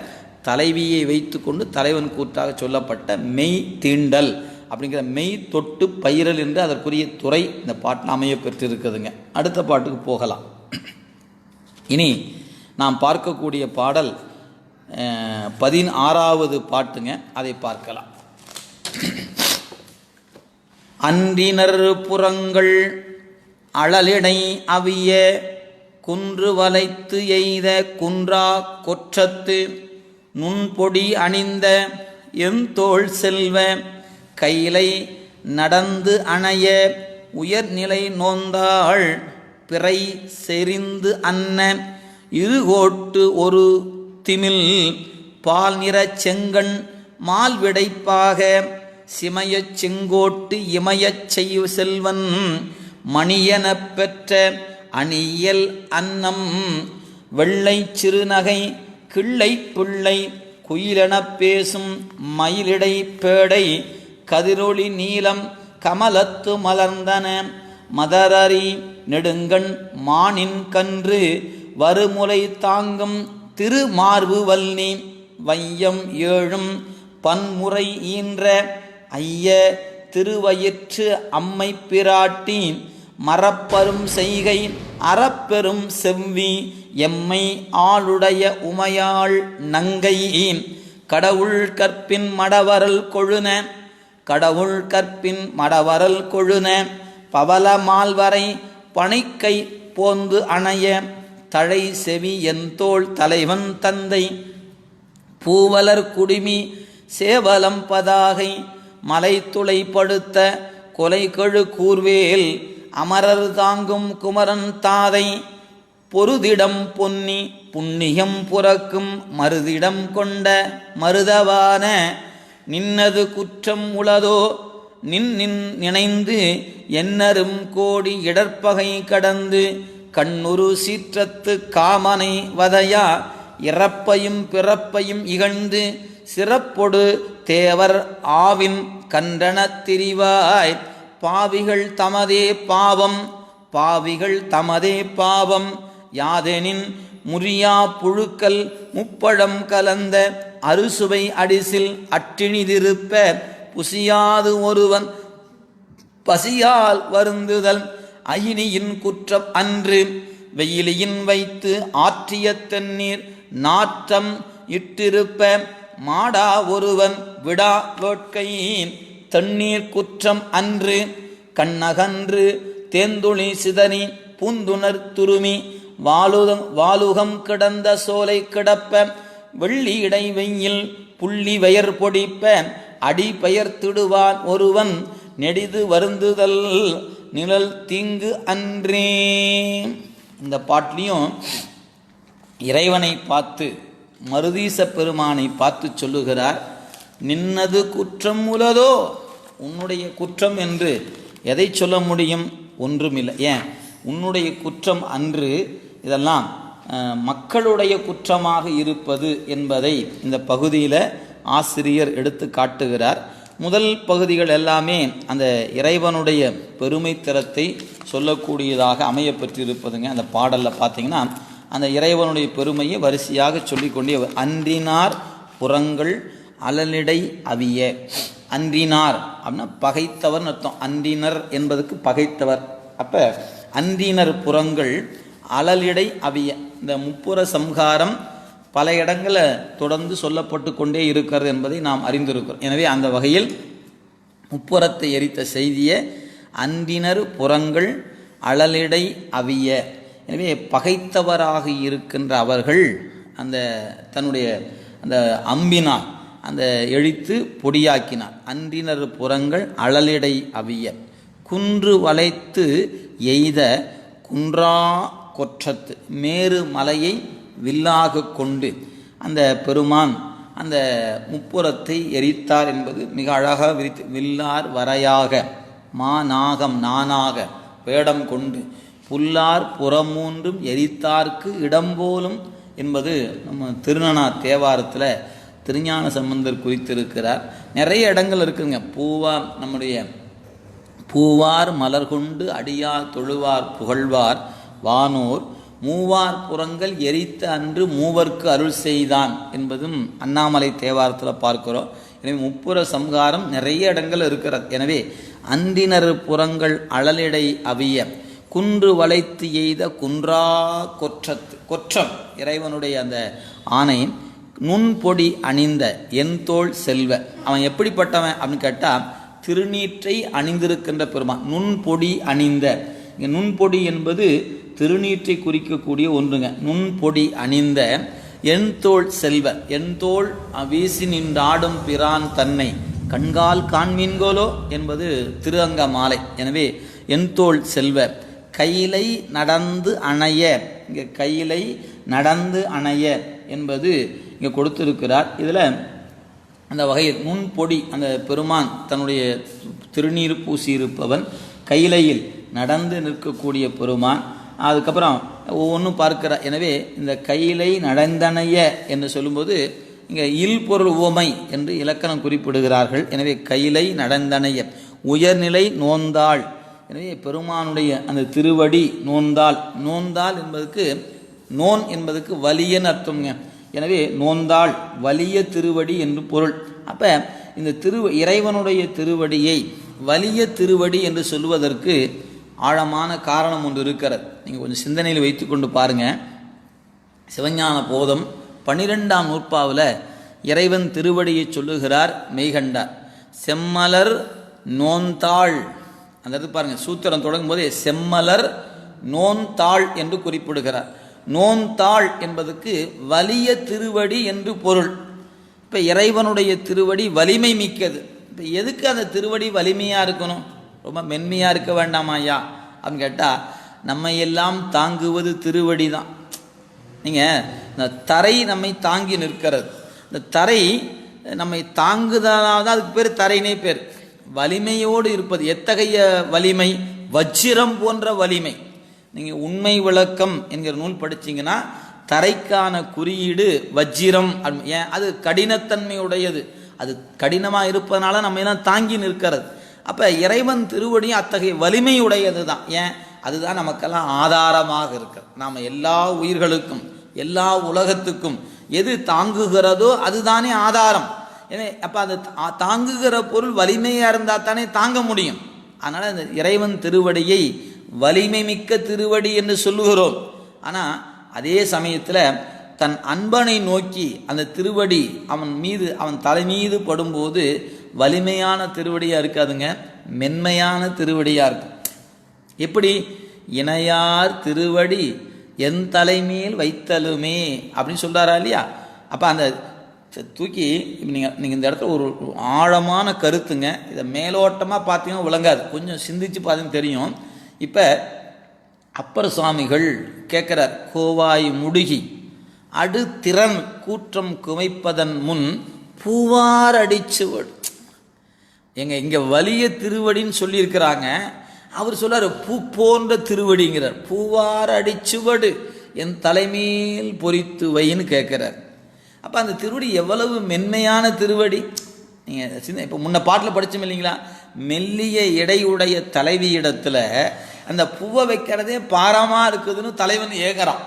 தலைவியை வைத்து கொண்டு தலைவன் கூற்றாக சொல்லப்பட்ட மெய் தீண்டல் அப்படிங்கிற மெய் தொட்டு பயிரல் என்று அதற்குரிய துறை இந்த பாட்டில் அமைய பெற்றிருக்குதுங்க. அடுத்த பாட்டுக்கு போகலாம். இனி நாம் பார்க்கக்கூடிய பாடல் 16வது பாட்டுங்க. அதை பார்க்கலாம். அன்றினர் புறங்கள் அழலிடை அவிய குன்று வளைத்து எய்த குன்றா கொற்றத்து நுண்பொடி அணிந்த எந்தோள் செல்வ கையிலை நடந்து அணைய உயர்நிலை நோந்தாள் பிறை செறிந்து அன்ன இருகோட்டு ஒரு திமில் பால் நிற செங்கண் மால் விடைப்பாக சிமயச் செங்கோட்டு இமயச் செய்ய செல்வன் மணியெனப் பெற்ற அணியல் அன்னம் வெள்ளை சிறுநகை கிள்ளை பிள்ளை குயிலெனப் பேசும் மயிலிடை பேடை கதிரொளி நீலம் கமலத்து மலர்ந்தன மதரறி நெடுங்கண் மானின் கன்று வருமுலை தாங்கும் திருமார்பு வல்னி வையம் ஏழும் பன்முறை ஈன்ற ஐய திருவயிற்று அம்மை பிராட்டி மரப்பரும் செய்கை அறப்பெரும் செவ்வி எம்மை ஆளுடைய உமையாள் நங்கை கடவுள் கற்பின் மடவரல் கொழுன கடவுள் கற்பின் மடவரல் கொழுன பவல மால்வரை பனைக்கை போந்து அணைய தழை செவி என்தோள் தலைவன் தந்தை பூவலர் குடிமி சேவலம் பதாகை மலை துளை படுத்த கொலை கெழு கூர்வேல் அமரர் தாங்கும் குமரன் தாதை பொருதிடம் பொன்னி புண்ணியம் புறக்கும் மருதிடம் கொண்ட மருதவான நின்னது குற்றம் உளதோ நினைந்து என்னரும் கோடி இடர்ப்பகை கடந்து கண்ணுரு சீற்றத்து காமனை வதையா இறப்பையும் பிறப்பையும் இகழ்ந்து சிறப்பொடு தேவர் ஆவின் கண்டன திரிவாய் பாவிகள் தமதே பாவம் யாதெனின் முறியா புழுக்கல் முப்பழம் கலந்த அறுசுவை அடிசில் அற்றினிதிருப்ப புசியாது ஒருவன் பசியால் வருந்துதல் அயினியின் குற்றம் அன்று வெயிலியின் வைத்து ஆற்றிய தண்ணீர் நாற்றம் இட்டிருப்ப மாடா ஒருவன் விடா வேட்கை தண்ணீர் குற்றம் அன்று கண்ணகன்று தேந்துளி சிதறி பூந்துணர் துருமி வாலுகம் கிடந்த சோலை கிடப்ப வெள்ளி இடை வெயில் புள்ளி வயர் பொடிப்ப அடி பெயர்த்திடுவான் ஒருவன் நெடிது வருந்துதல் நிழல் தீங்கு அன்றே. இந்த பாட்டிலையும் இறைவனை பார்த்து மருதீச பெருமானை பார்த்து சொல்லுகிறார், நின்னது குற்றம் உளதோ, உன்னுடைய குற்றம் என்று எதை சொல்ல முடியும்? ஒன்றுமில்லை. ஏன் உன்னுடைய குற்றம் அன்று, இதெல்லாம் மக்களுடைய குற்றமாக இருப்பது என்பதை இந்த பகுதியில் ஆசிரியர் எடுத்து காட்டுகிறார். முதல் பகுதிகள் எல்லாமே அந்த இறைவனுடைய பெருமை திறத்தை சொல்லக்கூடியதாக அமைய பெற்றிருப்பதுங்க. அந்த பாடலில் பார்த்தீங்கன்னா அந்த இறைவனுடைய பெருமையை வரிசையாக சொல்லிக்கொண்டே அன்றினார் புறங்கள் அலலிடை அவிய. அன்றினார் அப்படின்னா பகைத்தவர்னு அர்த்தம். அன்றினர் என்பதுக்கு பகைத்தவர். அப்போ அன்றினர் புறங்கள் அலலிடை அவிய. இந்த முப்புற சம்ஹாரம் பல இடங்களில் தொடர்ந்து சொல்லப்பட்டு கொண்டே இருக்கிறது என்பதை நாம் அறிந்திருக்கிறோம். எனவே அந்த வகையில் முப்புறத்தை எரித்த செய்தியை அன்றினர் புறங்கள் அழலிடை அவிய. எனவே பகைத்தவராக இருக்கின்ற அவர்கள் அந்த தன்னுடைய அந்த அம்பினார் அந்த எழித்து பொடியாக்கினார். அன்றினர் புறங்கள் அழலிடை அவிய. குன்று வளைத்து எய்த குன்றா கொற்றத்து. மேரு மலையை வில்லாக கொண்டு அந்த பெருமான் அந்த முப்புறத்தை எரித்தார் என்பது மிக அழகாக விரித்து. வில்லார் வரையாக மாநாகம் நானாக வேடம் கொண்டு புல்லார் புறமூன்றும் எரித்தார்க்கு இடம்போலும் என்பது நம்ம திருநனார் தேவாரத்தில் திருஞான சம்பந்தர் குறித்திருக்கிறார். நிறைய இடங்கள் இருக்குங்க. நம்முடைய பூவார் மலர் கொண்டு அடியார் தொழுவார் புகழ்வார் வானோர் மூவார் புறங்கள் எரித்த அன்று மூவர்க்கு அருள் செய்தான் என்பதும் அண்ணாமலை தேவாரத்தில் பார்க்கிறோம். எனவே முப்புற சம்ஹாரம் நிறைய இடங்கள் இருக்கிறது. எனவே அன்றினர் புறங்கள் அழலிடை அவிய குன்று வளைத்து எய்த குன்றா கொற்றத்து. கொற்றம் இறைவனுடைய அந்த ஆணை. நுண்பொடி அணிந்த என் தோள் செல்வ. அவன் எப்படிப்பட்டவன் அப்படின்னு கேட்டால் திருநீற்றை அணிந்திருக்கின்ற பெருமான். நுண்பொடி அணிந்த. இங்கே நுண்பொடி என்பது திருநீற்றை குறிக்கக்கூடிய ஒன்றுங்க. நுண்பொடி அணிந்த என் தோள் செல்வ. என் தோள் வீசி நின்றாடும் பிரான் தன்னை கண்கால் காண்மீன்கோலோ என்பது திரு அங்க மாலை. எனவே என் தோள் செல்வ கையிலை நடந்து அணைய. இங்கே கையிலை நடந்து அணைய என்பது இங்கே கொடுத்திருக்கிறார். இதில் அந்த வகையில் நுண்பொடி அந்த பெருமான் தன்னுடைய திருநீர் பூசி இருப்பவன் கையிலையில் நடந்து நிற்கக்கூடிய பெருமான். அதுக்கப்புறம் ஒவ்வொன்றும் பார்க்கிறார். எனவே இந்த கையிலை நடந்தனைய என்று சொல்லும்போது இங்கே இல் பொருள் உவமை என்று இலக்கணம் குறிப்பிடுகிறார்கள். எனவே கையிலை நடந்தனைய உயர்நிலை நோந்தாள். எனவே பெருமானுடைய அந்த திருவடி நோந்தாள் என்பதுக்கு நோன் என்பதுக்கு வலியன்னு அர்த்தம்ங்க. எனவே நோந்தாள் வலிய திருவடி என்று பொருள். அப்போ இந்த இறைவனுடைய திருவடியை வலிய திருவடி என்று சொல்வதற்கு ஆழமான காரணம் ஒன்று இருக்கிறது. நீங்கள் கொஞ்சம் சிந்தனையில் வைத்து கொண்டு பாருங்கள். சிவஞான போதம் 12ஆம் நூற்பாவில் இறைவன் திருவடியை சொல்லுகிறார் மெய்கண்டார். செம்மலர் நோந்தாள், அந்த இடத்து பாருங்கள், சூத்திரம் தொடங்கும் போதே செம்மலர் நோந்தாள் என்று குறிப்பிடுகிறார். நோந்தாள் என்பதுக்கு வலிய திருவடி என்று பொருள். இப்போ இறைவனுடைய திருவடி வலிமை மிக்கது. இப்போ எதுக்கு அந்த திருவடி வலிமையாக இருக்கணும்? ரொம்ப மென்மையாக இருக்க வேண்டாமாயா அப்படின்னு கேட்டால், நம்ம எல்லாம் தாங்குவது திருவடி தான். நீங்கள் இந்த தரை நம்மை தாங்கி நிற்கிறது. இந்த தரை நம்மை தாங்குதலாக தான் அதுக்கு பேர் தரைனே பேர். வலிமையோடு இருப்பது எத்தகைய வலிமை? வஜ்ரம் போன்ற வலிமை. நீங்கள் உண்மை விளக்கம் என்கிற நூல் படிச்சிங்கன்னா தரைக்கான குறியீடு வஜ்ரம். ஏன்? அது கடினத்தன்மையுடையது. அது கடினமாக இருப்பதனால நம்ம எல்லாம் தாங்கி நிற்கிறது. அப்போ இறைவன் திருவடியும் அத்தகைய வலிமையுடையது தான். ஏன்? அதுதான் நமக்கெல்லாம் ஆதாரமாக இருக்கு. நாம் எல்லா உயிர்களுக்கும் எல்லா உலகத்துக்கும் எது தாங்குகிறதோ அதுதானே ஆதாரம். ஏன்னா அப்போ அது தாங்குகிற பொருள் வலிமையாக இருந்தால் தானே தாங்க முடியும். அதனால் அந்த இறைவன் திருவடியை வலிமை மிக்க திருவடி என்று சொல்லுகிறோம். ஆனால் அதே சமயத்தில் தன் அன்பனை நோக்கி அந்த திருவடி அவன் தலை மீது படும்போது வலிமையான திருவடியாக இருக்காதுங்க, மென்மையான திருவடியாக இருக்கும். எப்படி? இணையார் திருவடி என் தலைமையில் வைத்தலுமே அப்படின்னு சொல்கிறாரா இல்லையா? அப்போ அந்த தூக்கி நீங்கள் இந்த இடத்துல ஒரு ஆழமான கருத்துங்க. இதை மேலோட்டமாக பார்த்தீங்கன்னா விளங்காது, கொஞ்சம் சிந்திச்சு பார்த்தீங்கன்னா தெரியும். இப்போ அப்பர் சுவாமிகள் கேட்குறார், கோவாய் முடுகி அடுத்திறன் கூற்றம் குமைப்பதன் முன் பூவார் அடிச்சுவடு. இங்கே வலிய திருவடின்னு சொல்லியிருக்கிறாங்க. அவர் சொல்றார் பூ போன்ற திருவடிங்கிறார். பூவார் அடிச்சுவடு என் தலைமையில் பொறித்து வைன்னு கேட்குறார். அப்போ அந்த திருவடி எவ்வளவு மென்மையான திருவடி. நீங்கள் இப்போ முன்ன பாட்டில் படித்தோம் இல்லைங்களா? மெல்லிய எடையுடைய தலைவி இடத்துல அந்த பூவை வைக்கிறதே பாரமாக இருக்குதுன்னு தலைவன் ஏகிறான்.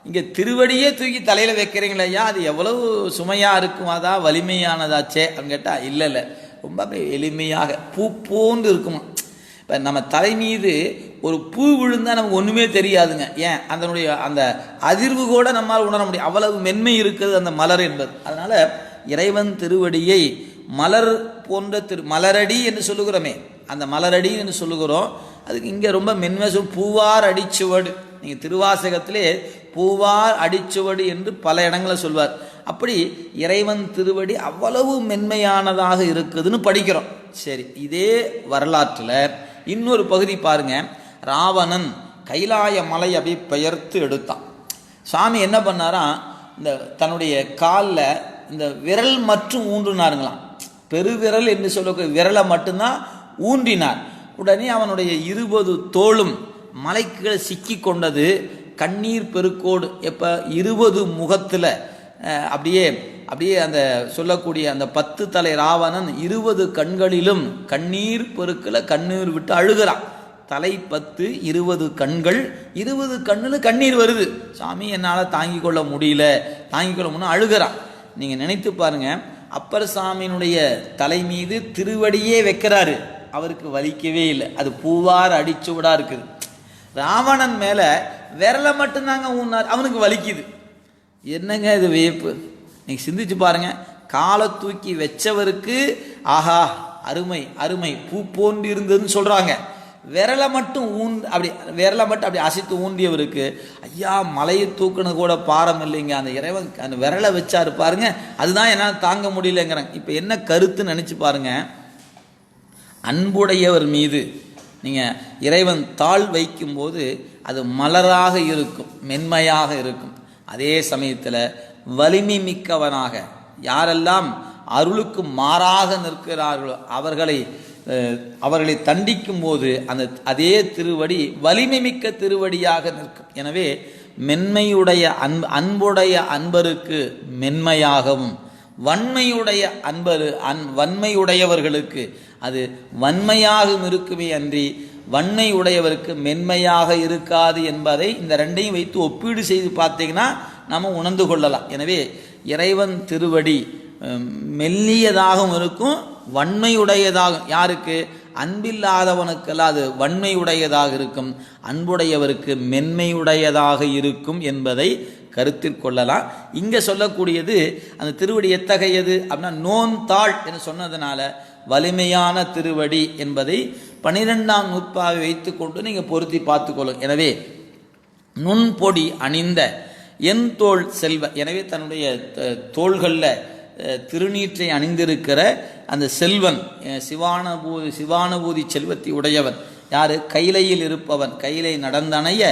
இங்கே திருவடியே தூக்கி தலையில் வைக்கிறீங்களையா, அது எவ்வளவு சுமையாக இருக்கும், அதான் வலிமையானதாச்சே அப்படின்னு கேட்டால் இல்லை, ரொம்ப எளிமையாக பூ போன்று இருக்குமா. இப்போ நம்ம தலை மீது ஒரு பூ விழுந்தால் நமக்கு ஒன்றுமே தெரியாதுங்க. ஏன்? அதனுடைய அந்த அதிர்வு கூட நம்மால் உணர முடியும், அவ்வளவு மென்மை இருக்குது அந்த மலர் என்பது. அதனால் இறைவன் திருவடியை மலர் போன்ற மலரடி என்று சொல்லுகிறோமே, அந்த மலரடி என்று சொல்லுகிறோம். அதுக்கு இங்கே ரொம்ப மென்மை பூவார் அடிச்சுவடு. நீங்கள் திருவாசகத்திலே பூவார் அடிச்சுவடு என்று பல இடங்களில் சொல்வார். அப்படி இறைவன் திருவடி அவ்வளவு மென்மையானதாக இருக்குதுன்னு படிக்கிறோம். சரி, இதே வரலாற்றில் இன்னொரு பகுதி பாருங்க. ராவணன் கைலாய மலை அப்படி பெயர்த்து எடுத்தான். சாமி என்ன பண்ணாரா, இந்த தன்னுடைய காலில் இந்த விரல் மற்றும் ஊன்றினாருங்களாம். பெருவிரல் என்று சொல்லக்கூடிய விரலை மட்டும்தான் ஊன்றினார். உடனே அவனுடைய 20 தோளும் மலைக்கு சிக்கி கொண்டது. கண்ணீர் பெருக்கோடு எப்போ 20 முகத்தில் அப்படியே அந்த சொல்லக்கூடிய அந்த 10 தலை ராவணன் 20 கண்களிலும் கண்ணீர் பெருக்கில் கண்ணீர் விட்டு அழுகிறான். தலை 10, 20 கண்கள், 20 கண்ணில் கண்ணீர் வருது. சாமி என்னால் தாங்கிக் கொள்ள முடியல அழுகிறான். நீங்கள் நினைத்து பாருங்க, அப்பர் சாமியினுடைய தலை மீது திருவடியே வைக்கிறாரு, அவருக்கு வலிக்கவே இல்லை. அது பூவார் அடிச்சுவடா இருக்குது. ராவணன் மேலே விரலை மட்டும்தாங்க ஊன்னார், அவனுக்கு வலிக்குது. என்னங்க இது வியப்பு! நீங்கள் சிந்திச்சு பாருங்க. காலை தூக்கி வச்சவருக்கு ஆஹா அருமை அருமை பூ போன்று இருந்ததுன்னு சொல்கிறாங்க. விரலை மட்டும் அப்படி அசைத்து ஊண்டியவருக்கு ஐயா மலையை தூக்குனது கூட பாரம் இல்லைங்க, அந்த இறைவன் அந்த விரலை வச்சாரு பாருங்க, அதுதான் என்னால் தாங்க முடியலங்கிறாங்க. இப்போ என்ன கருத்துன்னு நினச்சி பாருங்க. அன்புடையவர் மீது நீங்கள் இறைவன் தாழ் வைக்கும்போது அது மலராக இருக்கும், மென்மையாக இருக்கும். அதே சமயத்தில் வலிமை மிக்கவனாக யாரெல்லாம் அருளுக்கு மாறாக நிற்கிறார்களோ அவர்களை தண்டிக்கும் போது அதே திருவடி வலிமை மிக்க திருவடியாக நிற்கும். எனவே மென்மையுடைய அன்புடைய அன்பருக்கு மென்மையாகவும், வன்மையுடையவர்களுக்கு அது வன்மையாகவும் இருக்குமே அன்றி வன்மை உடையவருக்கு மென்மையாக இருக்காது என்பதை இந்த ரெண்டையும் வைத்து ஒப்பீடு செய்து பார்த்தீங்கன்னா நம்ம உணர்ந்து கொள்ளலாம். எனவே இறைவன் திருவடி மெல்லியதாகவும் இருக்கும், வன்மையுடையதாகும். யாருக்கு? அன்பில்லாதவனுக்கெல்லாம் அது வன்மையுடையதாக இருக்கும், அன்புடையவருக்கு மென்மையுடையதாக இருக்கும் என்பதை கருத்தில் கொள்ளலாம். இங்கே சொல்லக்கூடியது அந்த திருவடி எத்தகையது அப்படின்னா நோன்தாள் என்று சொன்னதுனால வலிமையான திருவடி என்பதை 12ஆம் நூற்பாவை வைத்து கொண்டு நீங்கள் பொருத்தி பார்த்துக்கொள்ளும். எனவே நுண்பொடி அணிந்த என் தோள் செல்வ, எனவே தன்னுடைய தோள்களில் திருநீற்றை அணிந்திருக்கிற அந்த செல்வன் சிவானுபூதி செல்வத்தை உடையவன் யாரு? கைலையில் இருப்பவன். கைலை நடந்தணைய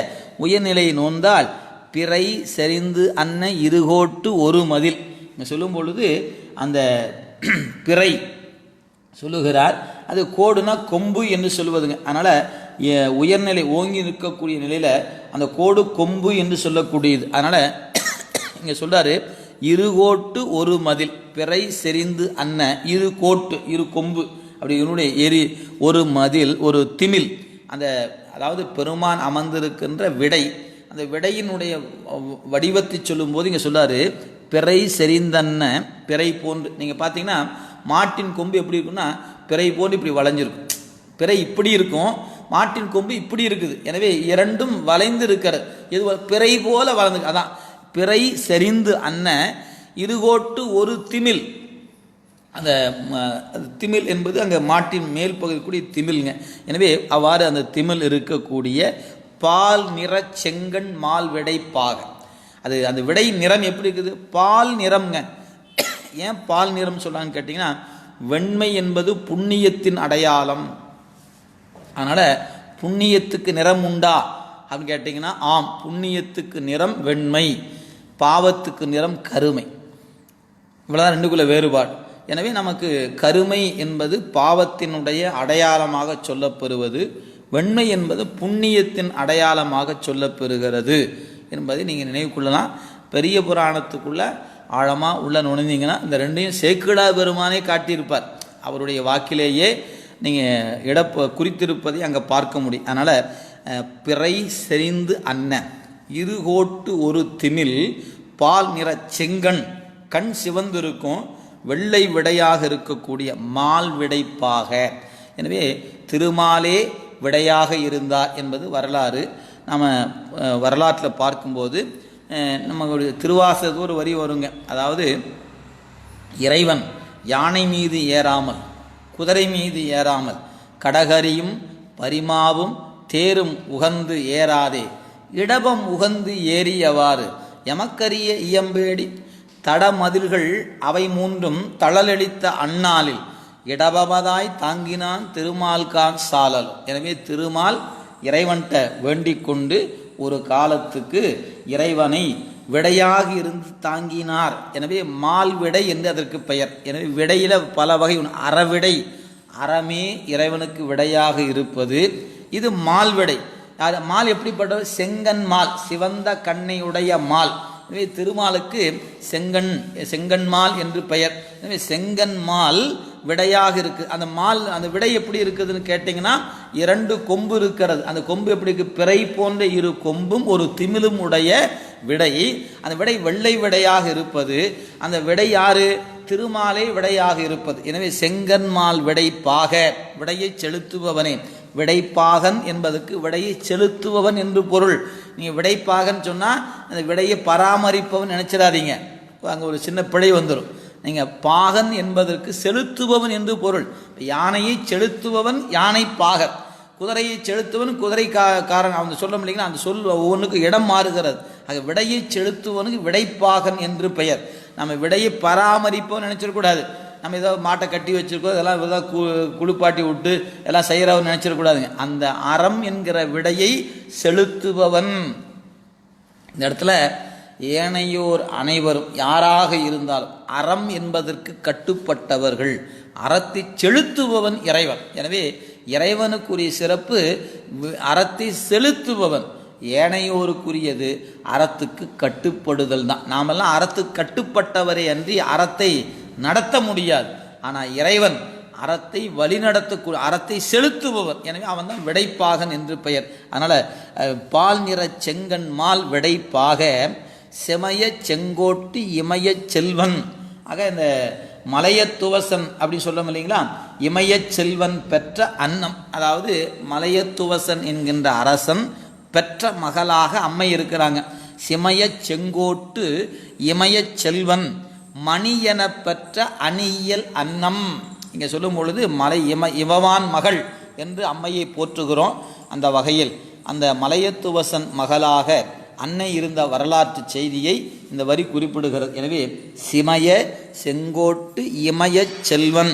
உயர்நிலை நோந்தால் பிறை செறிந்து அன்ன இருகோட்டு ஒரு மதில் சொல்லும் பொழுது அந்த பிறை சொல்லுகிறார், அது கோடுனா கொம்பு என்று சொல்லுவதுங்க. அதனால் உயர்நிலை ஓங்கி நிற்கக்கூடிய நிலையில் அந்த கோடு கொம்பு என்று சொல்லக்கூடியது. அதனால் இங்கே சொல்கிறாரு இருகோட்டு ஒரு மதில், பிறை செறிந்து அன்ன இரு கோட்டு இரு கொம்பு, அப்படி இதனுடைய ஒரு மதில் ஒரு திமில், அந்த அதாவது பெருமான் அமர்ந்திருக்கின்ற விடை, அந்த விடையினுடைய வடிவத்தை சொல்லும்போது இங்கே சொல்கிறாரு பிறை செறிந்தன்ன பிறை போன்று. நீங்கள் பார்த்தீங்கன்னா மாட்டின் கொம்பு எப்படி இருக்குன்னா பிறை போன்று இப்படி வளைஞ்சிருக்கும், பிறை இப்படி இருக்கும், மாட்டின் கொம்பு இப்படி இருக்குது. எனவே இரண்டும் வளைந்து இருக்கிறது, இது பிறை போல வளர்ந்து. அதான் பிறை செறிந்து அன்ன இருகோட்டு ஒரு திமில். அந்த திமில் என்பது அங்கே மாட்டின் மேல் பகுதி கூடிய திமில்ங்க. எனவே அவ்வாறு அந்த திமில் இருக்கக்கூடிய பால் நிற செங்கண் மால் விடை பாக, அது அந்த விடை நிறம் எப்படி இருக்குது? பால் நிறம்ங்க. ஏன் பால் நிறம் சொல்லான்னு கேட்டிங்கன்னா வெண்மை என்பது புண்ணியத்தின் அடையாளம். அதனால் புண்ணியத்துக்கு நிறம் உண்டா அப்படின்னு கேட்டிங்கன்னா ஆம், புண்ணியத்துக்கு நிறம் வெண்மை, பாவத்துக்கு நிறம் கருமை. இவ்வளோதான் ரெண்டுக்குள்ள வேறுபாடு. எனவே நமக்கு கருமை என்பது பாவத்தினுடைய அடையாளமாக சொல்லப்பெறுவது, வெண்மை என்பது புண்ணியத்தின் அடையாளமாக சொல்லப்பெறுகிறது என்பதை நீங்கள் நினைவு கொள்ளலாம். பெரிய புராணத்துக்குள்ளே ஆழமாக உள்ள நுழைந்தீங்கன்னா இந்த ரெண்டையும் சேக்கிழா பெருமானே காட்டியிருப்பார். அவருடைய வாக்கிலேயே நீங்கள் குறித்திருப்பதை அங்கே பார்க்க முடியும். அதனால் பிறை செறிந்து அன்ன இருகோட்டு ஒரு திமில் பால் நிற செங்கண், கண் சிவந்திருக்கும், வெள்ளை விடையாக இருக்கக்கூடிய மால் விடைப்பாக. எனவே திருமாலே விடையாக இருந்தார் என்பது வரலாறு. நம்ம வரலாற்றில் பார்க்கும்போது நம்மளுடைய திருவாசகத்துக்கு ஒரு வரி வருங்க. அதாவது இறைவன் யானை மீது ஏறாமல், குதிரை மீது ஏறாமல், கடகரியும் பரிமாவும் தேரும் உகந்து ஏறாதே இடபம் உகந்து ஏறியவாறு எமக்கரிய இயம்பேடி தடமதில்கள் அவை மூன்றும் தளலளித்த அந்நாளில் இடபமதாய் தாங்கினான் திருமால்கான் சாலல். எனவே திருமால் இறைவன்கிட்ட வேண்டிக் கொண்டு ஒரு காலத்துக்கு இறைவனை விடையாக இருந்து தாங்கினார். எனவே மால் விடை என்று அதற்கு பெயர். எனவே விடையில பல வகை, அறவிடை, அறமே இறைவனுக்கு விடையாக இருப்பது, இது மால் விடை. மால் எப்படிப்பட்ட? செங்கன் மால், சிவந்த கண்ணையுடைய மால். எனவே திருமாலுக்கு செங்கன்மால் என்று பெயர். எனவே செங்கன்மால் விடையாக இருக்கு. அந்த மால், அந்த விடை எப்படி இருக்குதுன்னு கேட்டிங்கன்னா இரண்டு கொம்பு இருக்கிறது. அந்த கொம்பு எப்படி இருக்கு? பிறை போன்ற இரு கொம்பும் ஒரு திமிலும் உடைய விடை. அந்த விடை வெள்ளை விடையாக இருப்பது. அந்த விடை யாரு? திருமாலே விடையாக இருப்பது. எனவே செங்கன்மால் விடை பாக, விடையை செலுத்துபவனே. விடைப்பாகன் என்பதற்கு விடையை செலுத்துபவன் என்று பொருள். நீங்கள் விடைப்பாகன் சொன்னால் அந்த விடையை பராமரிப்பவன் நினைச்சிடாதீங்க, அங்கே ஒரு சின்ன பிழை வந்துடும். நீங்கள் பாகன் என்பதற்கு செலுத்துபவன் என்று பொருள். யானையை செலுத்துபவன் யானை பாகன், குதிரையை செலுத்துவன் குதிரை காரன். அவங்க சொல்ல முடியுங்கன்னா அந்த சொல் ஒவ்வொன்றுக்கு இடம் மாறுகிறது. ஆக விடையை செலுத்துவனுக்கு விடைப்பாகன் என்று பெயர். நம்ம விடையை பராமரிப்பவன் நினைச்சிடக்கூடாது. நம்ம ஏதோ மாட்டை கட்டி வச்சுருக்கோம், இதெல்லாம் இதெல்லாம் குளிப்பாட்டி விட்டு எல்லாம் செய்கிறவன் நினச்சிடக்கூடாதுங்க. அந்த அறம் என்கிற விடையை செலுத்துபவன். இந்த இடத்துல ஏனையோர் அனைவரும் யாராக இருந்தாலும் அறம் என்பதற்கு கட்டுப்பட்டவர்கள், அறத்தை செலுத்துபவன் இறைவன். எனவே இறைவனுக்குரிய சிறப்பு அறத்தை செலுத்துபவன். ஏனையோருக்குரியது அறத்துக்கு கட்டுப்படுதல் தான். நாமெல்லாம் அறத்துக்கு கட்டுப்பட்டவரை அன்றி அறத்தை நடத்த முடியாது. ஆனால் இறைவன் அறத்தை வழிநடத்தக்கூடிய அறத்தை செலுத்துபவர். எனவே அவன் தான் விடைப்பாகன் என்று பெயர். அதனால் பால் நிற செங்கண் மால் விடைப்பாக செமய செங்கோட்டு இமய செல்வன். ஆக இந்த மலையத்துவசன் அப்படின்னு சொல்லும் இல்லைங்களா, இமய செல்வன் பெற்ற அன்னம், அதாவது மலையத்துவசன் என்கின்ற அரசன் பெற்ற மகளாக அம்மை இருக்கிறாங்க. சிமய செங்கோட்டு இமய செல்வன் மணி என பெற்ற அணியல் அன்னம். இங்கே சொல்லும் பொழுது மலை இவவான் மகள் என்று அம்மையை போற்றுகிறோம். அந்த வகையில் அந்த மலையத்துவசன் மகளாக அன்னை இருந்த வரலாற்று செய்தியை இந்த வரி குறிப்பிடுகிறது. எனவே சிமய செங்கோட்டு இமய செல்வன்,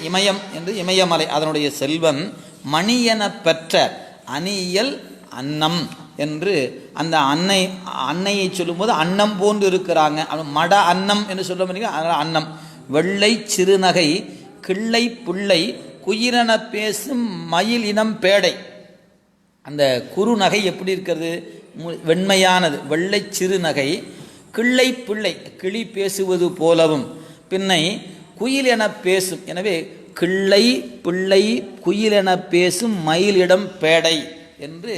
இமயம் என்று இமயமலை அதனுடைய செல்வன் மணி என பெற்ற அணியல் அன்னம் என்று அந்த அன்னையை சொல்லும்போது அன்னம் போன்று இருக்கிறாங்க. மட அன்னம் என்று சொல்ல முடியும். அன்னம் வெள்ளை சிறுநகை கிள்ளை புள்ளை குயிரென பேசும் மயில் இனம் பேடை. அந்த குறுநகை எப்படி இருக்கிறது? வெண்மையானது. வெள்ளை சிறுநகை கிள்ளை பிள்ளை கிளி பேசுவது போலவும் பின்னை குயில் என பேசும். எனவே கிள்ளை பிள்ளை குயில் என பேசும் மயிலிடம் பேடை என்று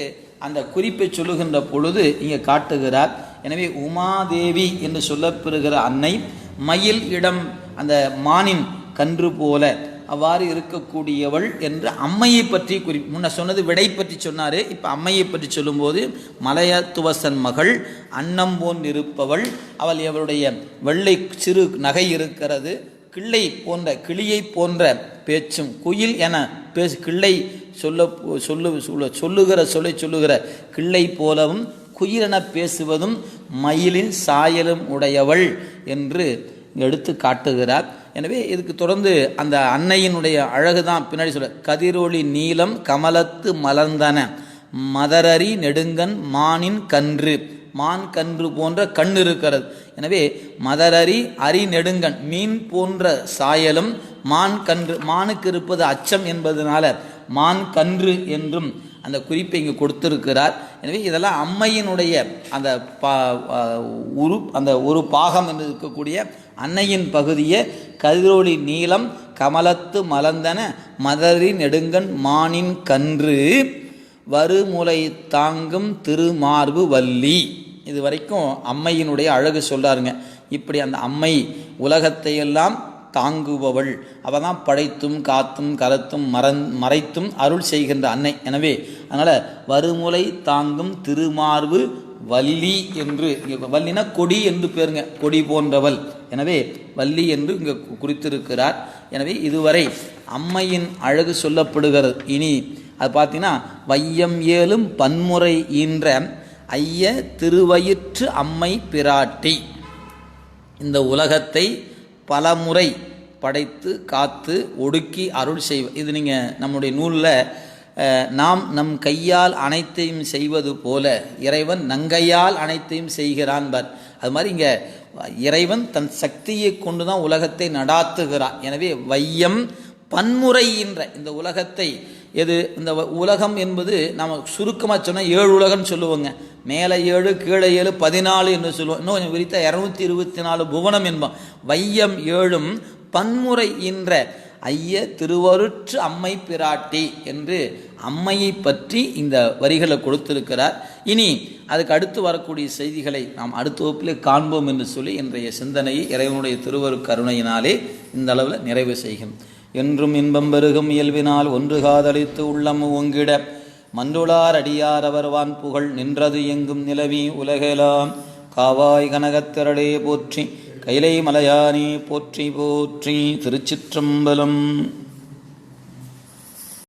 அந்த குறிப்பை சொல்லுகின்ற பொழுது இங்கே காட்டுகிறார். எனவே உமாதேவி என்று சொல்லப்பெறுகிற அன்னை மயில் இடம் அந்த மானின் கன்று போல அவ்வாறு இருக்கக்கூடியவள் என்று அம்மையை பற்றி முன்ன சொன்னது விடை பற்றி சொன்னார். இப்போ அம்மையை பற்றி சொல்லும்போது மலையத்துவசன் மகள் அன்னம் போன்று இருப்பவள், அவள் அவளுடைய வெள்ளை சிறு நகை இருக்கிறது, கிள்ளை போன்ற கிளியை போன்ற பேச்சும் குயில் என கிள்ளை சொல்லுகிற கிள்ளை போலவும் குயிலென பேசுவதும் மயிலின் சாயலும் உடையவள் என்று எடுத்து காட்டுகிறார். எனவே இதுக்கு தொடர்ந்து அந்த அன்னையினுடைய அழகு தான் பின்னாடி சொல்ல. கதிரொளி நீலம் கமலத்து மலர்ந்தன மதரரி நெடுங்கன் மானின் கன்று. மான் கன்று போன்ற கண் இருக்கிறது. எனவே மதரரி அரி நெடுங்கன் மீன் போன்ற சாயலும் மான் கன்று, மானுக்கு இருப்பது அச்சம் என்பதனால மான் கன்று என்றும் அந்த குறிப்பை இங்கு கொடுத்திருக்கிறார். எனவே இதெல்லாம் அம்மையினுடைய அந்த அந்த ஒரு பாகம் என்று இருக்கக்கூடிய அன்னையின் பகுதியை கதிரொளி நீலம் கமலத்து மலர்ந்தன மதரி நெடுங்கன் மானின் கன்று வருமுலை தாங்கும் திருமார்பு வள்ளி. இது வரைக்கும் அம்மையினுடைய அழகு சொல்றாருங்க. இப்படி அந்த அம்மை உலகத்தையெல்லாம் தாங்குபவள், அவள் தான் படைத்தும் காத்தும் கலத்தும் மறைத்தும் அருள் செய்கின்ற அன்னை. எனவே அதனால் வருமுலை தாங்கும் திருமார்பு வள்ளி என்று இங்கே வள்ளினா கொடி என்று பேருங்க, கொடி போன்றவள். எனவே வள்ளி என்று இங்கே குறித்திருக்கிறார். எனவே இதுவரை அம்மையின் அழகு சொல்லப்படுகிறது. இனி அது பார்த்தீங்கன்னா வையம் ஏலும் பன்முறை ஈன்ற ஐய திருவயிற்று அம்மை பிராட்டி. இந்த உலகத்தை பலமுறை படைத்து காத்து ஒடுக்கி அருள் செய்வ. இது நீங்கள் நம்முடைய நூலில் நாம் நம் கையால் அனைத்தையும் செய்வது போல இறைவன் நங்கையால் அனைத்தையும் செய்கிறான் பார். அது மாதிரி இங்கே இறைவன் தன் சக்தியை கொண்டு தான் உலகத்தை நடாத்துகிறான். எனவே வையம் பன்முறையின்ற இந்த உலகத்தை இந்த உலகம் என்பது நம்ம சுருக்கமாக சொன்னால் 7 உலகம்னு சொல்லுவோங்க. மேலே 7 கீழே 7 14 என்று சொல்லுவோம். இன்னும் கொஞ்சம் விரித்த 224 புவனம் என்போம். வையம் 7 பன்முறை இன்ற ஐய திருவருற்று அம்மை பிராட்டி என்று அம்மையை பற்றி இந்த வரிகளை கொடுத்திருக்கிறார். இனி அதுக்கு அடுத்து வரக்கூடிய செய்திகளை நாம் அடுத்த வகுப்பிலே காண்போம் என்று சொல்லி இன்றைய சிந்தனையை இறைவனுடைய திருவரு கருணையினாலே இந்த அளவில் நிறைவு செய்கிறோம். என்றும் இன்பம் பெருகும் இயல்பினால் ஒன்று காதலித்து உள்ளம் ஓங்கிட மன்றுளார் அடியார் அவர்வான் புகழ் நின்றது எங்கும் நிலவி உலகெலாம் காவாய் கனகத்திரளே போற்றி கைலை மலையானே போற்றி போற்றி. திருச்சிற்றம்பலம்.